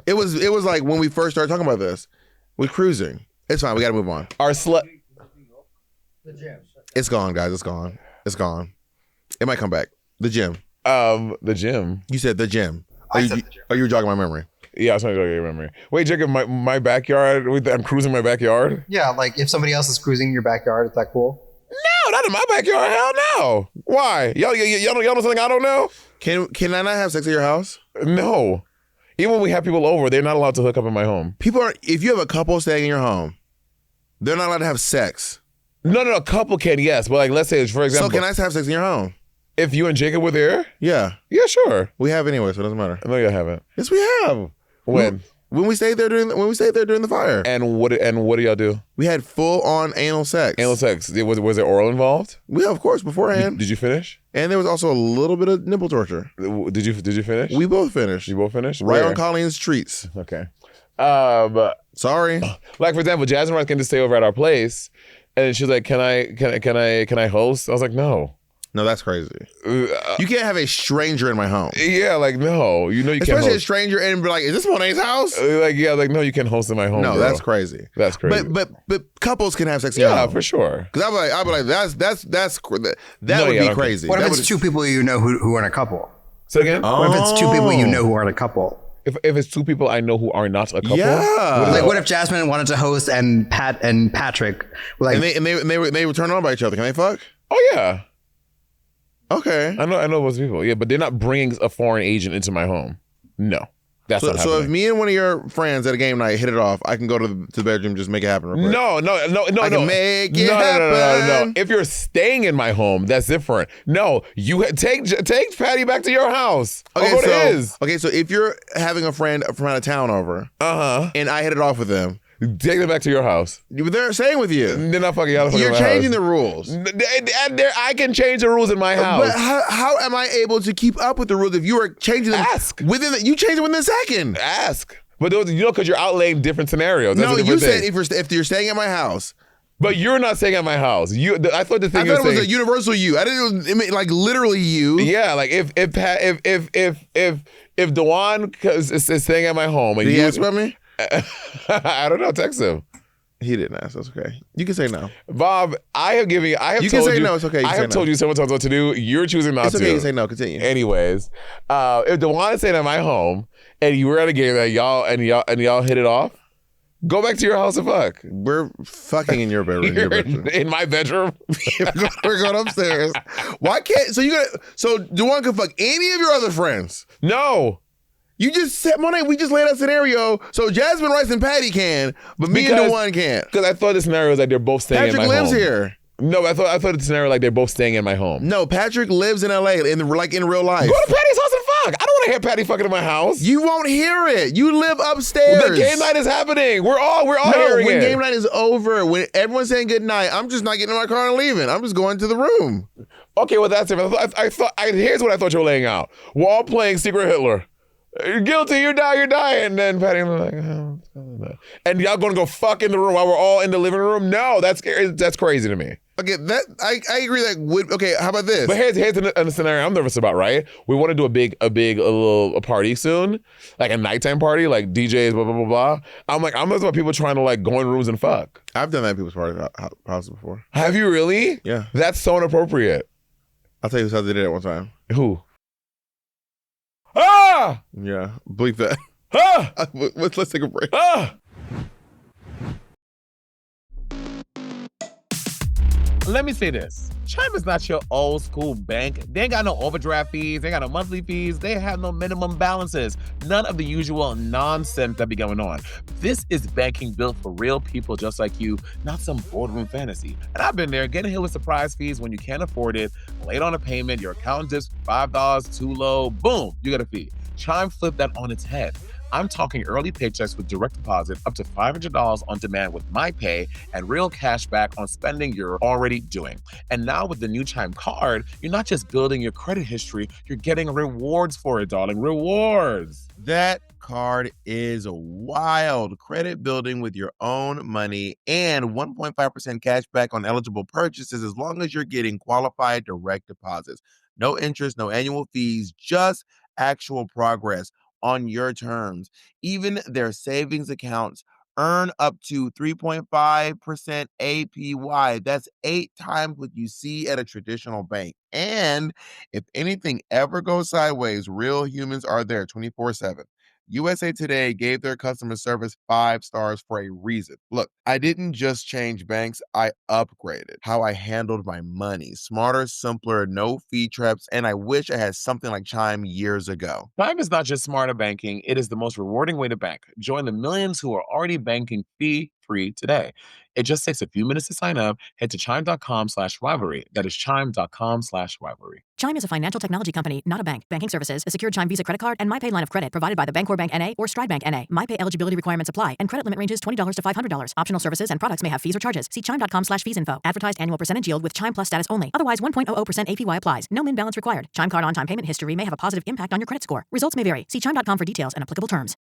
It was like when we first started talking about this. We're cruising. It's fine. We got to move on. Our slut. The gym. It's gone, guys. It's gone. It's gone. It might come back. The gym. The gym. You said the gym. I said the gym. Are you jogging my memory? Yeah, I was trying to your memory. Wait, Jacob, my backyard. I'm cruising my backyard. Yeah, like if somebody else is cruising your backyard, is that cool? No, not in my backyard. Hell no. Why? Y'all know something I don't know? Can I not have sex at your house? No. Even when we have people over, they're not allowed to hook up in my home. If you have a couple staying in your home, they're not allowed to have sex. No, a couple can, yes. But like, let's say, for example. So can I have sex in your home? If you and Jacob were there? Yeah. Yeah, sure. We have anyway, so it doesn't matter. No, you haven't. Yes, we have. When? When we stayed there during the fire. And what do y'all do? We had full on anal sex. Anal sex. Was there oral involved? Yeah, of course, beforehand. Did you finish? And there was also a little bit of nipple torture. Did you finish? We both finished. You both finished? Right Where? on Colleen's treats. Okay. Sorry. Like for example, Jasmine Ross came to stay over at our place, and she's like, "Can I host?" I was like, "No." No, that's crazy. You can't have a stranger in my home. Yeah, like no, you can't. Especially host. a stranger and be like, "Is this Monét's house?" No, you can't host in my home. No, bro. that's crazy. That's crazy. But couples can have sex in your home. Yeah, for sure. Because I'd be like, that would be crazy. What if it's two people you know who aren't a couple? Say again. What if it's two people you know who aren't a couple? If it's two people I know who are not a couple. Yeah. Like what if Jasmine wanted to host and Patrick like and they would turn on by each other? Can they fuck? Oh yeah. Okay. I know those people. Yeah, but they're not bringing a foreign agent into my home. No. That's not happening. So if me and one of your friends at a game night hit it off, I can go to the bedroom and just make it happen real quick. No. I can make it happen. No. If you're staying in my home, that's different. No, you take Patty back to your house. Okay, so if you're having a friend from out of town over, and I hit it off with them, take them back to your house. They're staying with you. They're not fucking out. You're changing the rules. I can change the rules in my house. But how am I able to keep up with the rules if you are changing them? Ask. You change it within a second. Ask. But those, because you're outlaying different scenarios. No, you said if you're staying at my house. But you're not staying at my house. I thought it was a universal you. I didn't. It mean, like literally you. Yeah, like if Dewan is staying at my home, and did he ask about me? I don't know. Text him. He didn't ask. That's okay. You can say no. Bob, I have told you. You can say no. It's okay. I have told you several times what to do. You're choosing not to. It's okay. You can say no. Continue. Anyways, if Dewan is staying at my home and you were at a game that y'all hit it off, Go back to your house and fuck. We're fucking in your bedroom. In my bedroom. We're going upstairs. Why can't? So Dewan can fuck any of your other friends? No. You just said, Monét, we just laid out a scenario. So Jasmine, Rice, and Patty can, but me and Dewan can't. Because I thought the scenario was like they're both staying in my home. Patrick lives here. No, I thought the scenario like they're both staying in my home. No, Patrick lives in LA, in real life. Go to Patty's house and fuck. I don't want to hear Patty fucking in my house. You won't hear it. You live upstairs. The game night is happening. We're all hearing when it. Game night is over, when everyone's saying good night, I'm just not getting in my car and leaving. I'm just going to the room. Okay, well that's different. Here's what I thought you were laying out. We're all playing Secret Hitler. You're guilty. You're dying. And then Patty was like, oh. And y'all gonna go fuck in the room while we're all in the living room? No, that's crazy to me. Okay, I agree that okay, how about this? But here's a scenario I'm nervous about, right? We want to do a party soon, like a nighttime party, like DJs, blah, blah, blah, blah. I'm nervous about people trying to like go in rooms and fuck. I've done that at people's party houses before. Have you really? Yeah. That's so inappropriate. I'll tell you who did it one time. Who? Ah! Yeah, bleep that. Ah! Let's take a break. Ah! Let me say this. Chime is not your old school bank. They ain't got no overdraft fees. They ain't got no monthly fees. They have no minimum balances. None of the usual nonsense that be going on. This is banking built for real people just like you, not some boardroom fantasy. And I've been there, getting hit with surprise fees when you can't afford it, late on a payment, your account dips $5 too low, boom, you got a fee. Chime flipped that on its head. I'm talking early paychecks with direct deposit up to $500 on demand with MyPay and real cash back on spending you're already doing. And now with the new Chime card, you're not just building your credit history, you're getting rewards for it, darling. Rewards. That card is wild. Credit building with your own money and 1.5% cash back on eligible purchases as long as you're getting qualified direct deposits. No interest, no annual fees, just actual progress on your terms. Even their savings accounts earn up to 3.5% APY. That's 8 times what you see at a traditional bank. And if anything ever goes sideways, real humans are there 24/7. USA Today gave their customer service 5 stars for a reason. Look, I didn't just change banks, I upgraded how I handled my money. Smarter, simpler, no fee traps, and I wish I had something like Chime years ago. Chime is not just smarter banking, it is the most rewarding way to bank. Join the millions who are already banking fee-free today. It just takes a few minutes to sign up. Head to chime.com/rivalry. That is chime.com/rivalry. Chime is a financial technology company, not a bank. Banking services, a secured Chime Visa credit card, and MyPay line of credit provided by the Bancorp Bank N.A. or Stride Bank N.A. MyPay eligibility requirements apply, and credit limit ranges $20 to $500. Optional services and products may have fees or charges. See chime.com/fees info. Advertised annual percentage yield with Chime Plus status only. Otherwise, 1.00% APY applies. No min balance required. Chime card on-time payment history may have a positive impact on your credit score. Results may vary. See chime.com for details and applicable terms.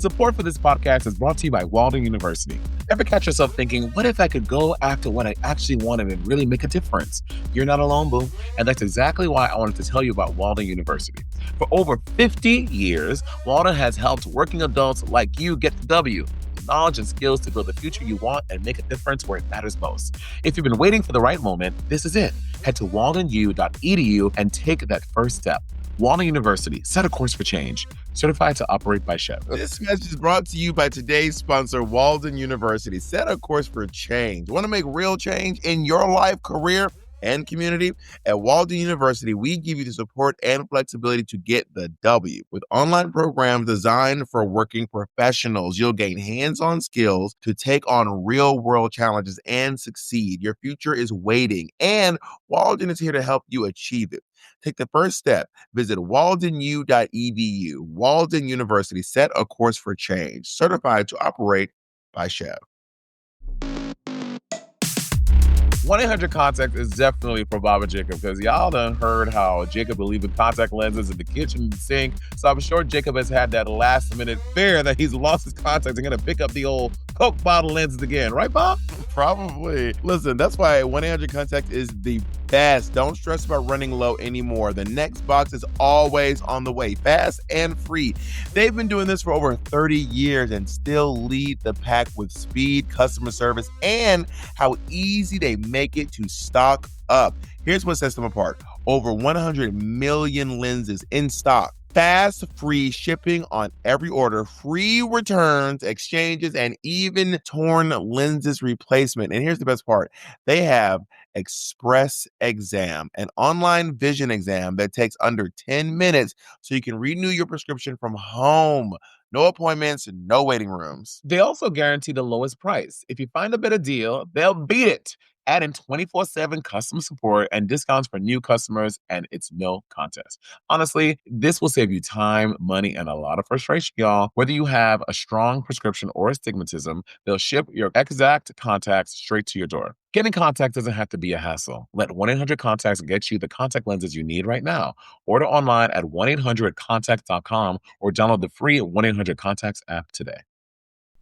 Support for this podcast is brought to you by Walden University. Ever catch yourself thinking, what if I could go after what I actually wanted and really make a difference? You're not alone, boo. And that's exactly why I wanted to tell you about Walden University. For over 50 years, Walden has helped working adults like you get the W. Knowledge and skills to build the future you want and make a difference where it matters most. If you've been waiting for the right moment, this is it. Head to waldenu.edu and take that first step. Walden University, set a course for change. Certified to operate by Chev. This message is brought to you by today's sponsor, Walden University. Set a course for change. Want to make real change in your life, career, and community? At Walden University, we give you the support and flexibility to get the W. With online programs designed for working professionals, you'll gain hands-on skills to take on real-world challenges and succeed. Your future is waiting, and Walden is here to help you achieve it. Take the first step. Visit waldenu.edu. Walden University, set a course for change. Certified to operate by Chev. 1-800-CONTACT is definitely for Bob and Jacob because y'all done heard how Jacob will leave the contact lenses in the kitchen sink. So I'm sure Jacob has had that last minute fear that he's lost his contacts and gonna pick up the old Coke bottle lenses again. Right, Bob? Probably. Listen, that's why 1-800-CONTACT is the best. Don't stress about running low anymore. The next box is always on the way, fast and free. They've been doing this for over 30 years and still lead the pack with speed, customer service, and how easy they make it to stock up. Here's what sets them apart. Over 100 million lenses in stock. Fast, free shipping on every order, free returns, exchanges, and even torn lenses replacement. And here's the best part. They have Express Exam, an online vision exam that takes under 10 minutes so you can renew your prescription from home. No appointments, no waiting rooms. They also guarantee the lowest price. If you find a better deal, they'll beat it. Add in 24/7 customer support and discounts for new customers, and it's no contest. Honestly, this will save you time, money, and a lot of frustration, y'all. Whether you have a strong prescription or astigmatism, they'll ship your exact contacts straight to your door. Getting contacts doesn't have to be a hassle. Let 1-800-CONTACTS get you the contact lenses you need right now. Order online at 1-800-CONTACTS.com or download the free 1-800-CONTACTS app today.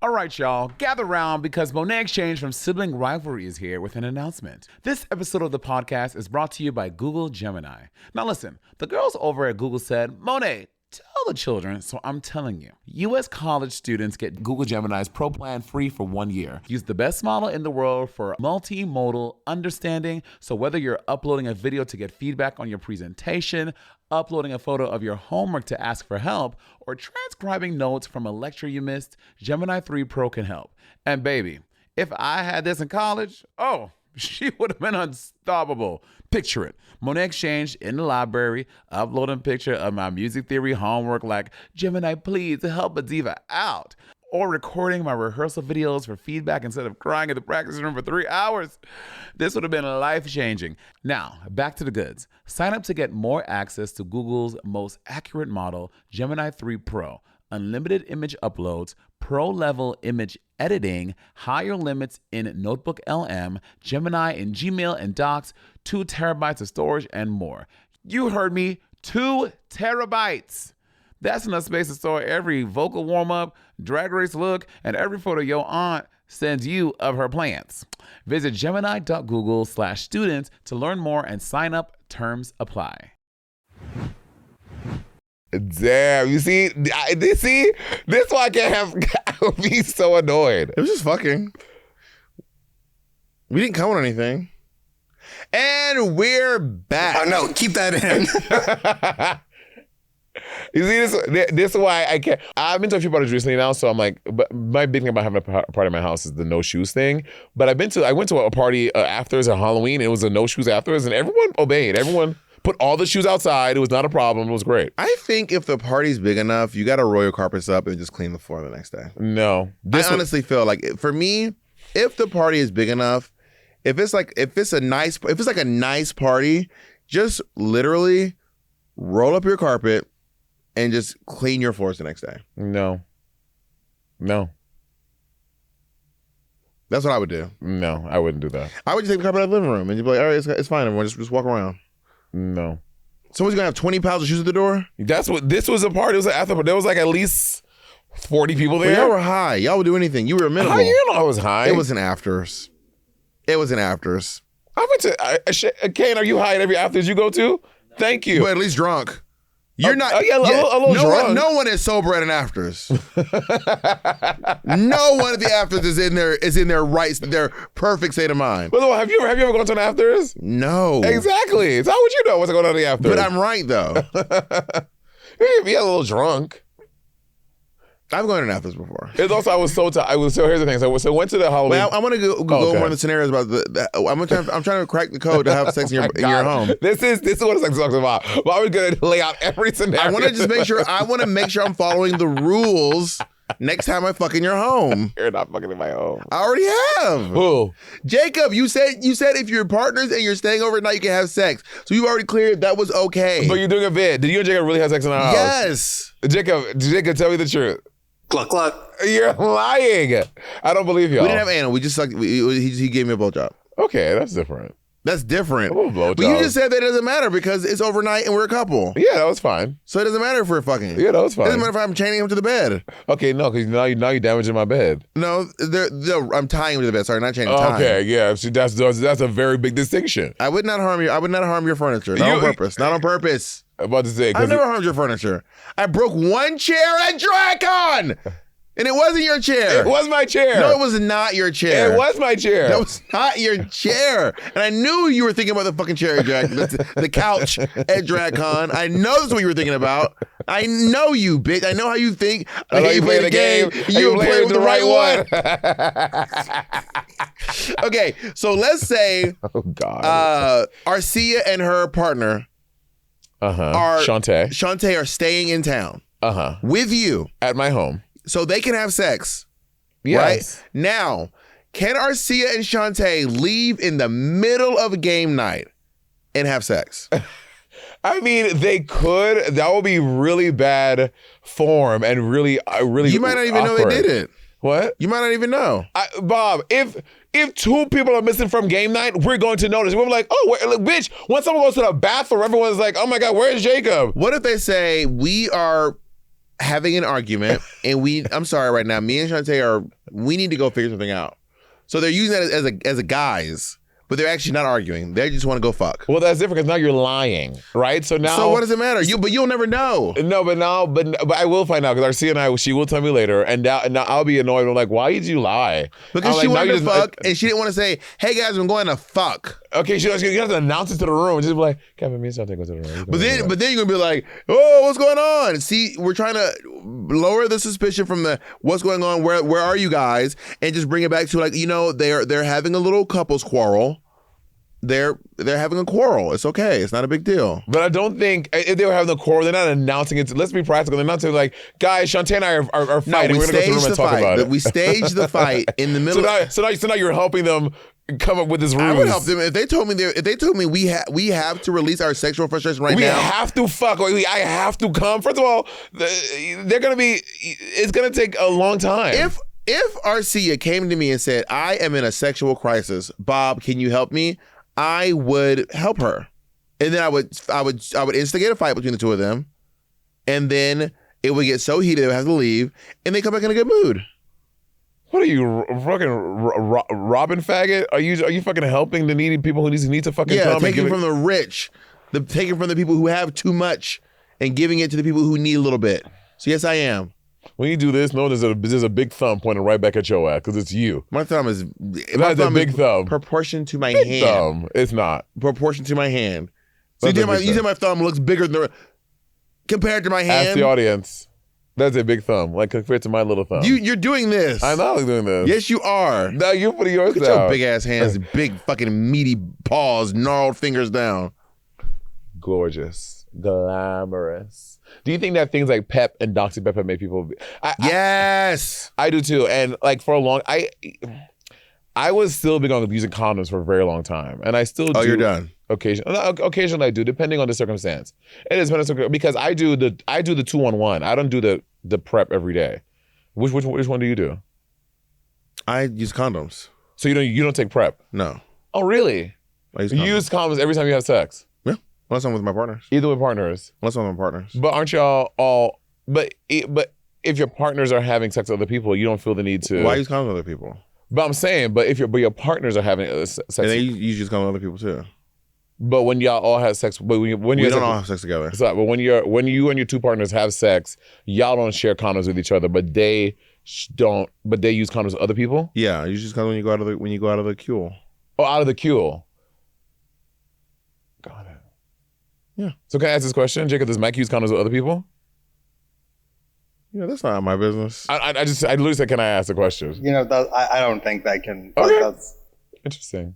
All right, y'all, gather round because Monét Exchange from Sibling Rivalry is here with an announcement. This episode of the podcast is brought to you by Google Gemini. Now listen, the girls over at Google said, Monét, tell the children, so I'm telling you. U.S. college students get Google Gemini's Pro Plan free for 1 year. Use the best model in the world for multimodal understanding, so whether you're uploading a video to get feedback on your presentation, uploading a photo of your homework to ask for help, or transcribing notes from a lecture you missed, Gemini 3 Pro can help. And baby, if I had this in college, she would have been unstoppable. Picture it. Monét Exchange in the library, uploading a picture of my music theory homework like, Gemini, please help a diva out. Or recording my rehearsal videos for feedback instead of crying in the practice room for 3 hours. This would have been life-changing. Now, back to the goods. Sign up to get more access to Google's most accurate model, Gemini 3 Pro. Unlimited image uploads, pro-level image editing, higher limits in Notebook LM, Gemini in Gmail and Docs, 2 terabytes of storage, and more. You heard me, 2 terabytes. That's enough space to store every vocal warm-up, drag race look, and every photo your aunt sends you of her plants. Visit gemini.google/students to learn more and sign up. Terms apply. Damn, you see? This is why I can't have, I would be so annoyed. It was just fucking. We didn't come on anything. And we're back. Oh, no, keep that in. You see, this is why I can't. I've been to a few parties recently now, so I'm like, but my big thing about having a party at my house is the no shoes thing. But I went to a party afters at Halloween, and it was a no shoes afters, and everyone obeyed. Everyone put all the shoes outside. It was not a problem. It was great. I think if the party's big enough, you got to roll your carpets up and just clean the floor the next day. No. I honestly feel like, for me, if the party is big enough, if it's like a nice party, just literally roll up your carpet and just clean your floors the next day. No. That's what I would do. No, I wouldn't do that. I would just take the carpet out of the living room and you'd be like, all right, it's fine, everyone, just walk around. No. Someone's gonna have 20 pounds of shoes at the door? This was a party. It was an after party. There was like at least 40 people there. Well, y'all were high. Y'all would do anything. You were minimal. How you know I was high? It was an afters. I went to, Kane, are you high at every afters you go to? Thank you. But at least drunk. You're not. A little drunk. No one is sober at an afters. No one at the afters is in their perfect state of mind. By the way, have you ever gone to an afters? No. Exactly. So how would you know what's going on at the afters? But I'm right though. Be a little drunk. I've gone to an afters before. It's also I was so tired. So here's the thing. So went to the Halloween. Well, I want to go more in the scenarios about I'm trying to crack the code to have sex in your home. This is what sex talks about. But I was gonna lay out every scenario. I want to just make sure. I want to make sure I'm following the rules next time I fuck in your home. You're not fucking in my home. I already have. Who? Jacob, you said if you're partners and you're staying overnight, you can have sex. So you've already cleared that was okay. But you're doing a bid. Did you and Jacob really have sex in our house? Yes. Jacob, tell me the truth. Cluck, cluck. You're lying. I don't believe y'all. We didn't have anal. We just sucked. He gave me a blowjob. Okay, that's different. That's different. Blowjob. But you just said that it doesn't matter because it's overnight and we're a couple. Yeah, that was fine. So it doesn't matter if we're fucking. Yeah, that was fine. It doesn't matter if I'm chaining him to the bed. Okay, no, because now you're damaging my bed. No, I'm tying him to the bed. Sorry, not chaining. Okay, yeah. See, that's a very big distinction. I would not harm you. I would not harm your furniture. Not on purpose. Not on purpose. I'm about to say. I've never harmed your furniture. I broke one chair at Dracon. And it wasn't your chair. It was my chair. No, it was not your chair. It was my chair. That was not your chair. And I knew you were thinking about the fucking chair, Jack. The couch at DragCon. I know that's what you were thinking about. I know you, bitch. I know how you think. I know you play the game. You play with the right one. Okay, so let's say oh God. Arcia and her partner are Shantae are staying in town with you. At my home. So they can have sex. Yes. Right? Now, can Arcia and Shantae leave in the middle of a game night and have sex? I mean, they could. That would be really bad form and really. You might not even know they did it. What? You might not even know. Bob, if two people are missing from game night, we're going to notice. We're like, oh, bitch, when someone goes to the bathroom, everyone's like, oh my God, where's Jacob? What if they say, we are having an argument and I'm sorry right now, me and Shantae we need to go figure something out. So they're using that as a guise, but they're actually not arguing. They just want to go fuck. Well, that's different because now you're lying, right? So what does it matter? But you'll never know. No, but I will find out because Arcia and she will tell me later, and now I'll be annoyed. I'm like, why did you lie? Because she wanted to fuck, and she didn't want to say, hey guys, I'm going to fuck. Okay, you have to announce it to the room. Just be like, Kevin, me and Shantae go to the room. But then you're gonna be like, oh, what's going on? See, we're trying to lower the suspicion from the what's going on. Where are you guys? And just bring it back to like, they're having a little couples quarrel. They're having a quarrel. It's okay. It's not a big deal. But I don't think if they were having a quarrel, they're not announcing it. Let's be practical. They're not saying like, guys, Shantae and I are fighting. No, we're gonna go to the room and talk about it. We staged the fight in the middle. So now you're helping them come up with this ruse. I would help them if they told me we have to release our sexual frustration now. We have to fuck. I have to come. First of all, it's gonna take a long time. If Arcia came to me and said, I am in a sexual crisis, Bob, can you help me? I would help her. And then I would instigate a fight between the two of them. And then it would get so heated they would have to leave and they come back in a good mood. What are you, fucking Robin faggot? Are you fucking helping the needy people who need to fucking come? Yeah, taking from the rich, taking from the people who have too much and giving it to the people who need a little bit. So yes, I am. When you do this, no, there's a big thumb pointing right back at your ass because it's you. My thumb is a big thumb. Proportion to my big hand. Thumb. It's not. Proportion to my hand. So you said my thumb looks bigger than compared to my hand. Ask the audience. That's a big thumb, like compared to my little thumb. You're doing this. I'm not doing this. Yes, you are. No, you're putting yours down. Look at your big ass hands, big fucking meaty paws, gnarled fingers down. Gorgeous, glamorous. Do you think that things like PEP and doxy PEP have made people? Yes, I do too. And like for a long, I was still big on using condoms for a very long time, and I still do. Oh, you're done. Occasionally I do, depending on the circumstance. It is because I do the 2-on-1. I don't do the PrEP every day. Which one do you do? I use condoms. So you don't take PrEP? No. Oh really? I use condoms. You use condoms every time you have sex? Yeah. Unless I'm with my partners. Either with partners. Unless I'm with my partners. But aren't y'all all? But if your partners are having sex with other people, you don't feel the need to. Why use condoms with other people? But I'm saying, if your partners are having sex, and they use condoms with other people too. But when y'all all have sex, we don't all have sex together. So, but when you and your two partners have sex, y'all don't share condoms with each other, but they don't. But they use condoms with other people. Yeah, you use condoms when you go out of the queue. Oh, out of the queue. Got it. Yeah. So can I ask this question, Jacob? Does Mike use condoms with other people? Yeah, that's not my business. I literally said, can I ask the question? I don't think that can. Okay. That's interesting.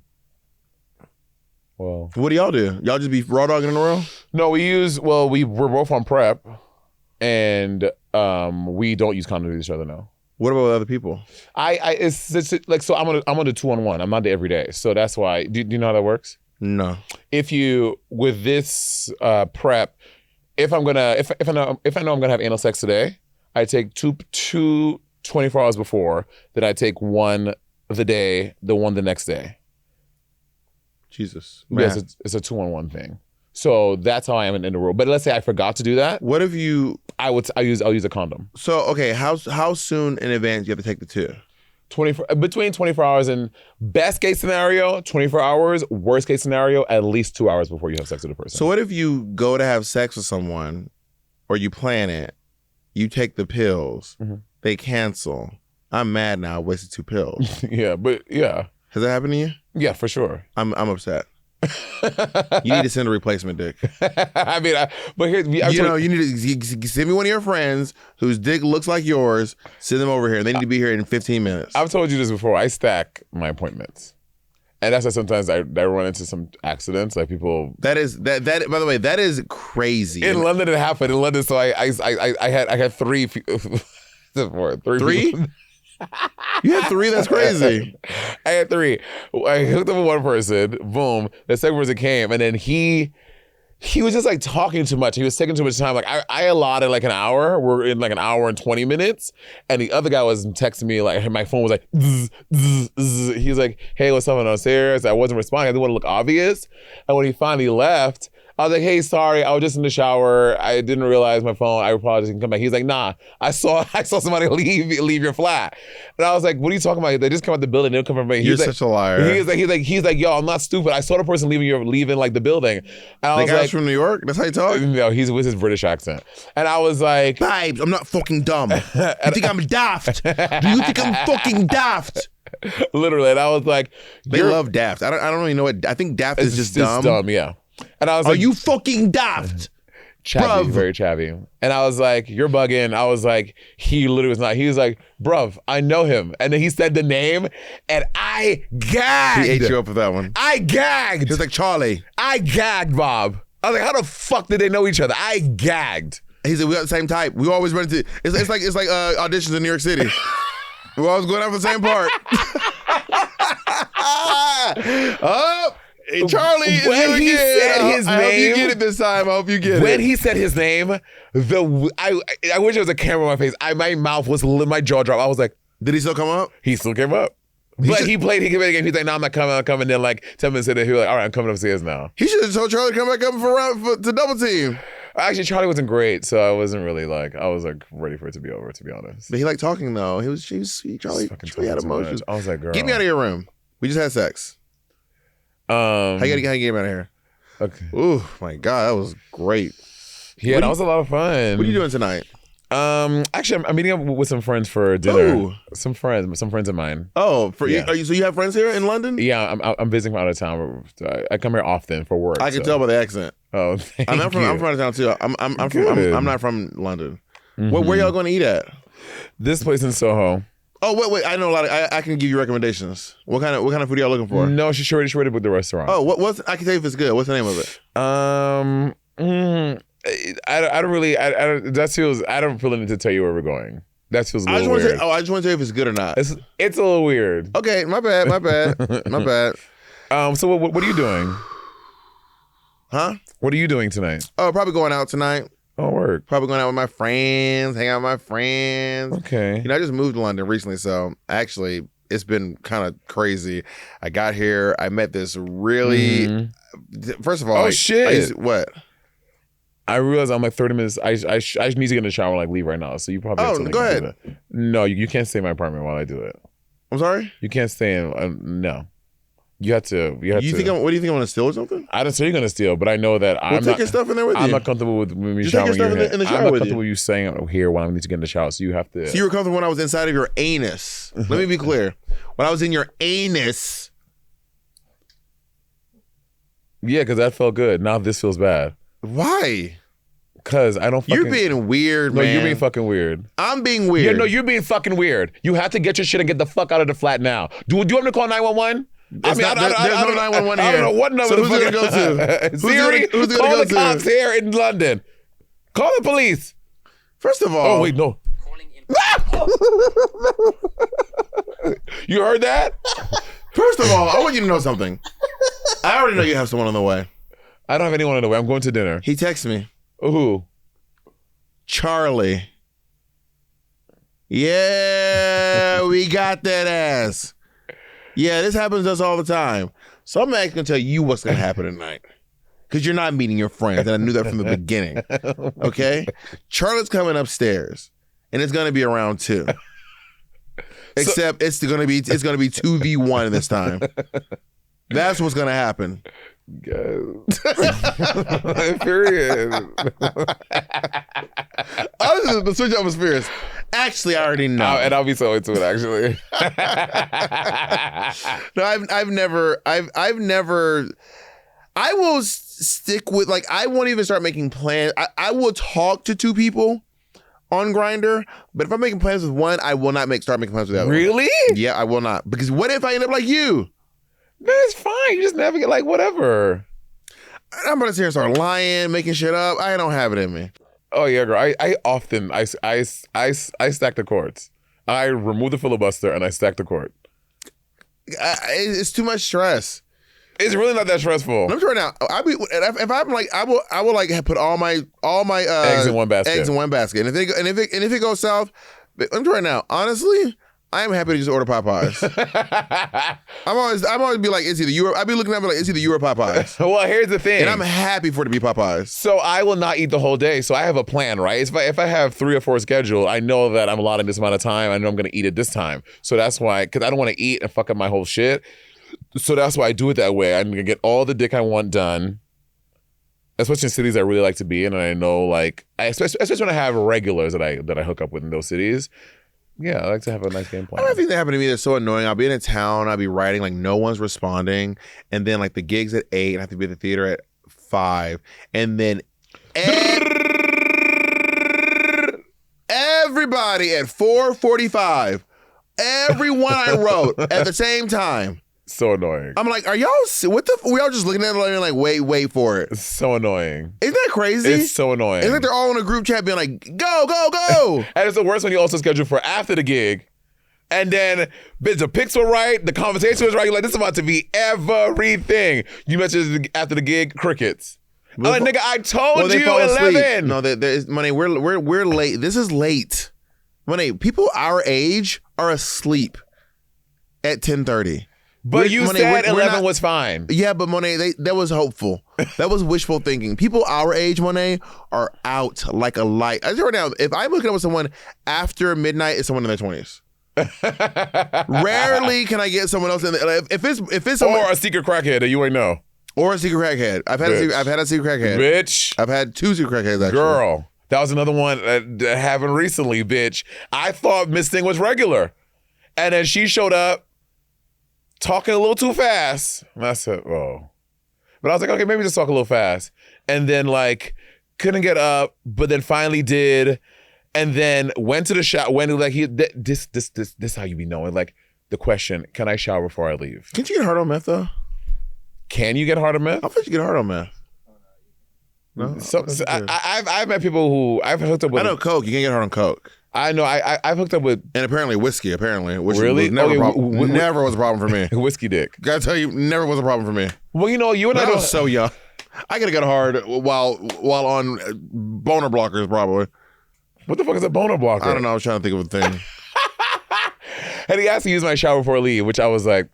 Well, what do y'all do? Y'all just be raw dogging in a row? No, we're both on PrEP, and we don't use condoms with each other now. What about with other people? It's like, so I'm on a 2-on-1. I'm not there every day, so that's why. Do you know how that works? No. If you with this PrEP, if I know I'm gonna have anal sex today, I take two 24 hours before. Then I take one the day, the one the next day. Jesus. Yes, it's a 2-on-1 thing. So that's how I am in the world. But let's say I forgot to do that. What if you? I'll use a condom. So okay, how soon in advance do you have to take the two? Between 24 hours and best case scenario, 24 hours. Worst case scenario, at least 2 hours before you have sex with a person. So what if you go to have sex with someone, or you plan it, you take the pills, they cancel. I'm mad now. I wasted 2 pills. Yeah, but yeah. Has that happened to you? Yeah, for sure. I'm upset. You need to send a replacement dick. I mean, but here, you need to send me one of your friends whose dick looks like yours. Send them over here. They need to be here in 15 minutes. I've told you this before. I stack my appointments, and that's why sometimes I run into some accidents, like people. That by the way, that is crazy. In London, it happened. In London, so I had 3. 3? You had 3? That's crazy. I had 3. I hooked up with one person. Boom. The second person came, and then he was just like talking too much. He was taking too much time. Like I allotted like an hour. We're in like an hour and 20 minutes, and the other guy was texting me like my phone was like. Zzz, zzz, zzz. He's like, "Hey, what's up?" And I was serious. I wasn't responding. I didn't want to look obvious. And when he finally left, I was like, "Hey, sorry, I was just in the shower. I didn't realize my phone. I apologize. You can come back." He's like, "Nah, I saw somebody leave your flat." And I was like, "What are you talking about? They just come out the building. They don't come from me." You're such a liar. He's like, "Yo, I'm not stupid. I saw the person leaving like the building." And I was like, from New York? That's how you talk? No, he's with his British accent. And I was like, "Babes, I'm not fucking dumb. You think I'm daft? Do you think I'm fucking daft?" Literally. And I was like, they love daft. I don't really know what. I think daft is just dumb. It's dumb, yeah. And I was like, "Are you fucking daft?" Chavvy, very chavvy. And I was like, "You're bugging." I was like, he literally was not. He was like, "Bruv, I know him." And then he said the name, and I gagged. He ate you up with that one. I gagged. He was like, "Charlie." I gagged, Bob. I was like, how the fuck did they know each other? I gagged. He said, "We got the same type. We always run into." It's like auditions in New York City. We're always going out for the same part. Oh. Hey, Charlie, when he said his name, I hope you get it this time. I hope you get it. When he said his name, I wish there was a camera on my face. My mouth was, my jaw dropped. I was like, did he still come up? He still came up. But he played the game. He's like, "No, I'm not coming. I'm coming." Then like 10 minutes later, he was like, "All right, I'm coming upstairs now." He should have told Charlie to come back up to double team. Actually, Charlie wasn't great, so I wasn't really like, I was like ready for it to be over, to be honest. But he liked talking though. He was sweet. Charlie had emotions. I was like, "Girl, get me out of your room. We just had sex." How you get him out of here? Okay. Ooh, my God, that was great. Yeah, that was a lot of fun. What are you doing tonight? Actually, I'm meeting up with some friends for dinner. Ooh. Some friends of mine. Oh, so you have friends here in London? Yeah, I'm visiting from out of town. I come here often for work. I can tell by the accent. Oh, I'm from out of town too. I'm not from London. Mm-hmm. Where y'all going to eat at? This place in Soho. Oh wait! I know a lot. I can give you recommendations. What kind of food are y'all looking for? No, she's already booked the restaurant. Oh, I can tell you if it's good. What's the name of it? I don't really. I don't feel the need to tell you where we're going. That feels a little weird. I just want to tell you if it's good or not. It's a little weird. Okay, my bad. My bad. So what are you doing? Huh? What are you doing tonight? Oh, probably going out tonight. Oh, work. Probably going out with my friends, hang out with my friends. Okay. I just moved to London recently, so actually it's been kind of crazy. I got here, I met this really. First of all, shit! What? I realized I'm like 30 minutes. I need to get in the shower and like leave right now. So you probably. Oh, go ahead. No, you can't stay in my apartment while I do it. I'm sorry. You can't stay in. No. You have to. What do you think I'm going to steal or something? I didn't say you're going to steal, but I know that I'm not. Take your stuff in there with you. I'm not comfortable with me just showering take your stuff in the shower I'm not with comfortable with you staying here when I need to get in the shower. So you have to. So you were comfortable when I was inside of your anus. Let me be clear. When I was in your anus. Yeah, because that felt good. Now this feels bad. Why? Because I don't fucking... You're being weird, man. No, you're being fucking weird. I'm being weird. Yeah, no, you're being fucking weird. You have to get your shit and get the fuck out of the flat now. Do you want me to call 911? There's no 911 here. I don't know what number. So who's it going to go to? Siri, who's it call gonna the go cops here in London. Call the police. First of all... Oh, wait, no. You heard that? First of all, I want you to know something. I already know you have someone on the way. I don't have anyone on the way. I'm going to dinner. He texted me. Who? Charlie. Yeah, we got that ass. Yeah, this happens to us all the time. So I'm actually going to tell you what's going to happen tonight. Because you're not meeting your friends, and I knew that from the beginning. Okay? Charlie's coming upstairs, and it's going to be around 2. Except it's going to be 2v1 this time. That's what's going to happen. Period. The switch up was fierce. Actually, I already know, and I'll be so into it. Actually, no, I've never. I will stick with I won't even start making plans. I will talk to two people on Grindr, but if I'm making plans with one, I will not start making plans with the other. Really? One. Yeah, I will not. Because what if I end up like you? That's fine. You just navigate whatever. I'm gonna sit here and start lying, making shit up. I don't have it in me. Oh yeah, girl. I often stack the courts. I remove the filibuster and I stack the court. It's too much stress. It's really not that stressful. Let me try now. If I'm I will put all my eggs in one basket. Eggs in one basket. And if it goes south, let me try now. Honestly, I am happy to just order Popeyes. I'm always be like, it's either you or I be looking at me like it's either you or Popeyes. Well, here's the thing. And I'm happy for it to be Popeyes. So I will not eat the whole day. So I have a plan, right? If I have 3 or 4 scheduled, I know that I'm allotting this amount of time. I know I'm gonna eat it this time. So that's why, because I don't want to eat and fuck up my whole shit. So that's why I do it that way. I'm gonna get all the dick I want done. Especially in cities I really like to be in, and I know especially when I have regulars that I hook up with in those cities. Yeah, I like to have a nice game plan. I think that happened to me that's so annoying. I'll be in a town, I'll be writing, no one's responding, and then the gig's at 8, and I have to be at the theater at 5, and then everybody at 4:45, everyone I wrote at the same time. So annoying. I'm like, are y'all, we all just looking at it like, wait for it. It's so annoying. Isn't that crazy? It's so annoying. It's like they're all in a group chat being like, go. And it's the worst when you also schedule for after the gig. And then the pics were right, the conversation was right. You're like, this is about to be everything. You mentioned after the gig, crickets. I'm like, nigga, I told you 11. No, Monét, we're late. This is late. Monét, people our age are asleep at 10:30. But you said 11 was fine. Yeah, but Monét, that was hopeful. That was wishful thinking. People our age, Monét, are out like a light. I tell you right now, if I'm hooking up with someone after midnight, it's someone in their 20s. Rarely can I get someone else in there. If it's someone, or a secret crackhead that you ain't know. Or a secret crackhead. I've had a secret crackhead. Bitch. I've had 2 secret crackheads, actually. Girl, that was another one that happened recently, bitch. I thought Miss Thing was regular. And then she showed up talking a little too fast. And I said, oh. But I was like, okay, maybe just talk a little fast. And then couldn't get up, but then finally did. And then went to the shower. This how you be knowing. The question, can I shower before I leave? Can't you get hard on meth, though? Can you get hard on meth? I thought you get hard on meth. No? I've met people who I've hooked up with. I know Coke. You can't get hard on Coke. I know. I've hooked up with. And apparently whiskey, which really? never was a problem for me. Whiskey dick. Gotta tell you, never was a problem for me. Well, you and I was so young. I gotta get hard while on boner blockers, probably. What the fuck is a boner blocker? I don't know. I was trying to think of a thing. And he asked to use my shower before I leave, which I was like,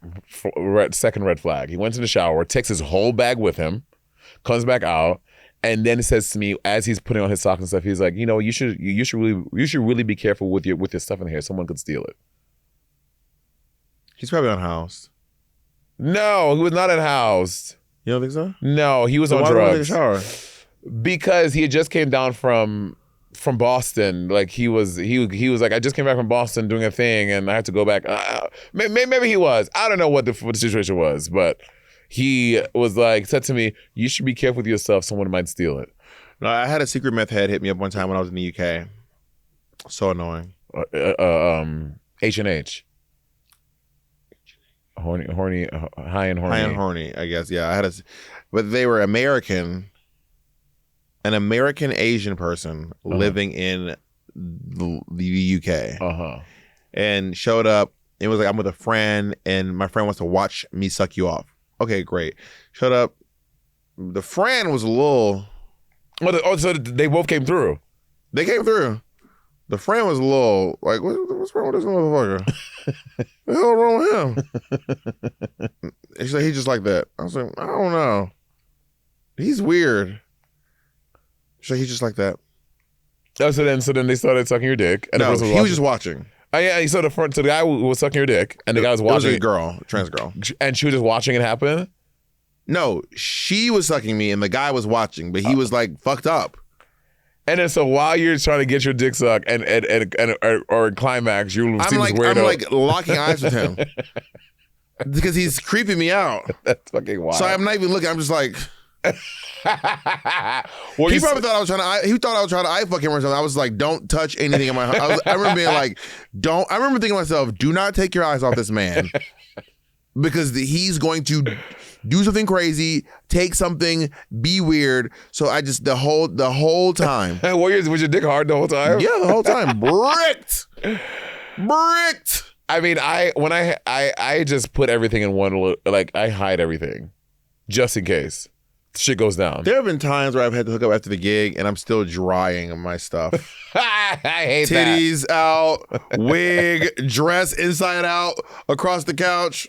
second red flag. He went to the shower, takes his whole bag with him, comes back out, and then says to me as he's putting on his socks and stuff, he's like, you should really be careful with your stuff in here. Someone could steal it. He's probably unhoused. No, he was not unhoused. You don't think so? No, he was on drugs. Why did he take a shower? Because he had just came down from Boston. He was like, I just came back from Boston doing a thing and I had to go back. Maybe he was. I don't know what the situation was, but he was said to me, you should be careful with yourself. Someone might steal it. No, I had a secret meth head hit me up one time when I was in the UK. So annoying. H&H. Horny, high and horny. High and horny, I guess. Yeah, but they were American. An American Asian person living in the UK. And showed up. It was like, I'm with a friend and my friend wants to watch me suck you off. Okay, great. Showed up. The friend was a little... so they both came through? They came through. The friend was a little like, what's wrong with this motherfucker? What the hell wrong with him? And she said, he's just like that. I was like, I don't know. He's weird. So he's just like that. Oh, so then they started sucking your dick. And no, he was just watching. Oh yeah, he saw the guy who was sucking your dick, and the guy was watching. It was a girl, trans girl, and she was just watching it happen. No, she was sucking me and the guy was watching, but he was like fucked up. And then so while you're trying to get your dick sucked or climax, you're I'm like locking eyes with him because he's creeping me out. That's fucking wild. So I'm not even looking. I'm just like. Well, he probably thought I was trying to. He thought I was trying to eye fuck him or something. I was like, "Don't touch anything in my." I remember being like, "Don't." I remember thinking to myself, "Do not take your eyes off this man, because he's going to do something crazy, take something, be weird." So I just the whole time. Was your dick hard the whole time? Yeah, the whole time, bricked. I mean, I just put everything in one. Like I hide everything, just in case shit goes down. There have been times where I've had to hook up after the gig and I'm still drying my stuff. I hate Titties out, wig, dress inside out, across the couch.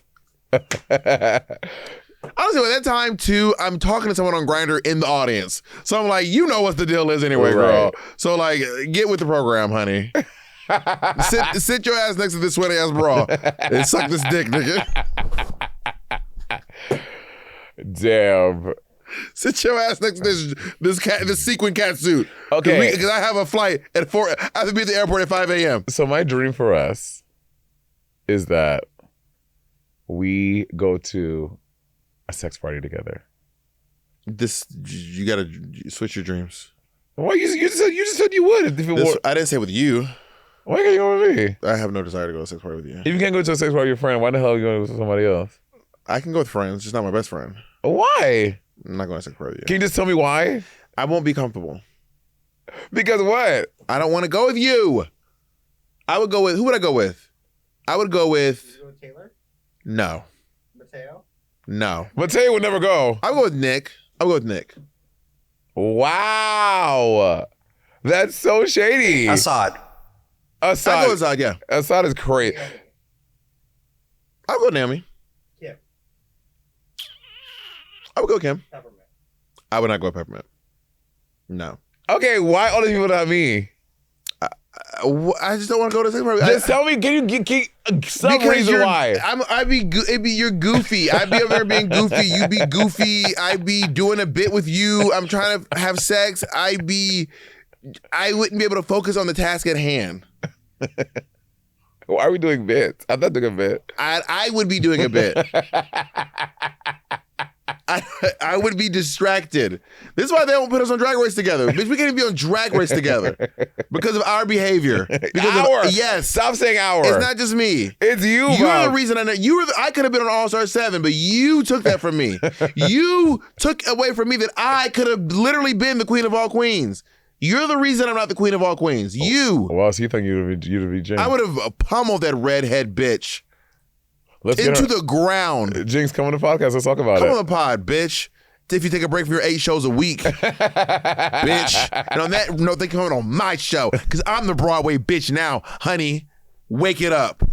Honestly, at that time too, I'm talking to someone on Grindr in the audience. So I'm like, you know what the deal is anyway, girl. So like, get with the program, honey. sit your ass next to this sweaty ass bra and suck this dick, nigga. Damn. Sit your ass next to this sequin cat suit. Okay. Because I have a flight at 4. I have to be at the airport at 5 a.m. So my dream for us is that we go to a sex party together. You gotta switch your dreams. Why you just said you would? I didn't say with you. Why can't you go with me? I have no desire to go to a sex party with you. If you can't go to a sex party with your friend, why the hell are you going with somebody else? I can go with friends, just not my best friend. Why? I'm not going to sex party with you. Can you just tell me why? I won't be comfortable. Because what? I don't want to go with you. I would go with, who would I go with? I would go with. You go with Taylor? No. Mateo? No. Mateo would never go. I would go with Nick. Wow. That's so shady. Assad. I go with Assad, yeah. Assad is crazy. I would go with Naomi. Kim. I would go with Kim. Peppermint. I would not go with Peppermint. No. Okay, why all these people not me? I just don't want to go to sex party. Just tell me, can you some reason why? You're goofy. I'd be over there being goofy. You be goofy. I'd be doing a bit with you. I'm trying to have sex. I wouldn't be able to focus on the task at hand. Why are we doing bits? I'm not doing a bit. I would be doing a bit. I would be distracted. This is why they don't put us on Drag Race together. Bitch, we can't even be on Drag Race together because of our behavior. Yes. Stop saying our. It's not just me. It's you, You're Bob. the reason I know. I could have been on All-Star 7, but you took that from me. You took away from me that I could have literally been the queen of all queens. You're the reason I'm not the queen of all queens. You. Well, so you think you'd be Jinx? I would have pummeled that redhead bitch into the ground. Jinx, come on the podcast. Let's talk about it. Come on the pod, bitch. If you take a break from your 8 shows a week, bitch. And on that note, they coming on my show because I'm the Broadway bitch now, honey. Wake it up.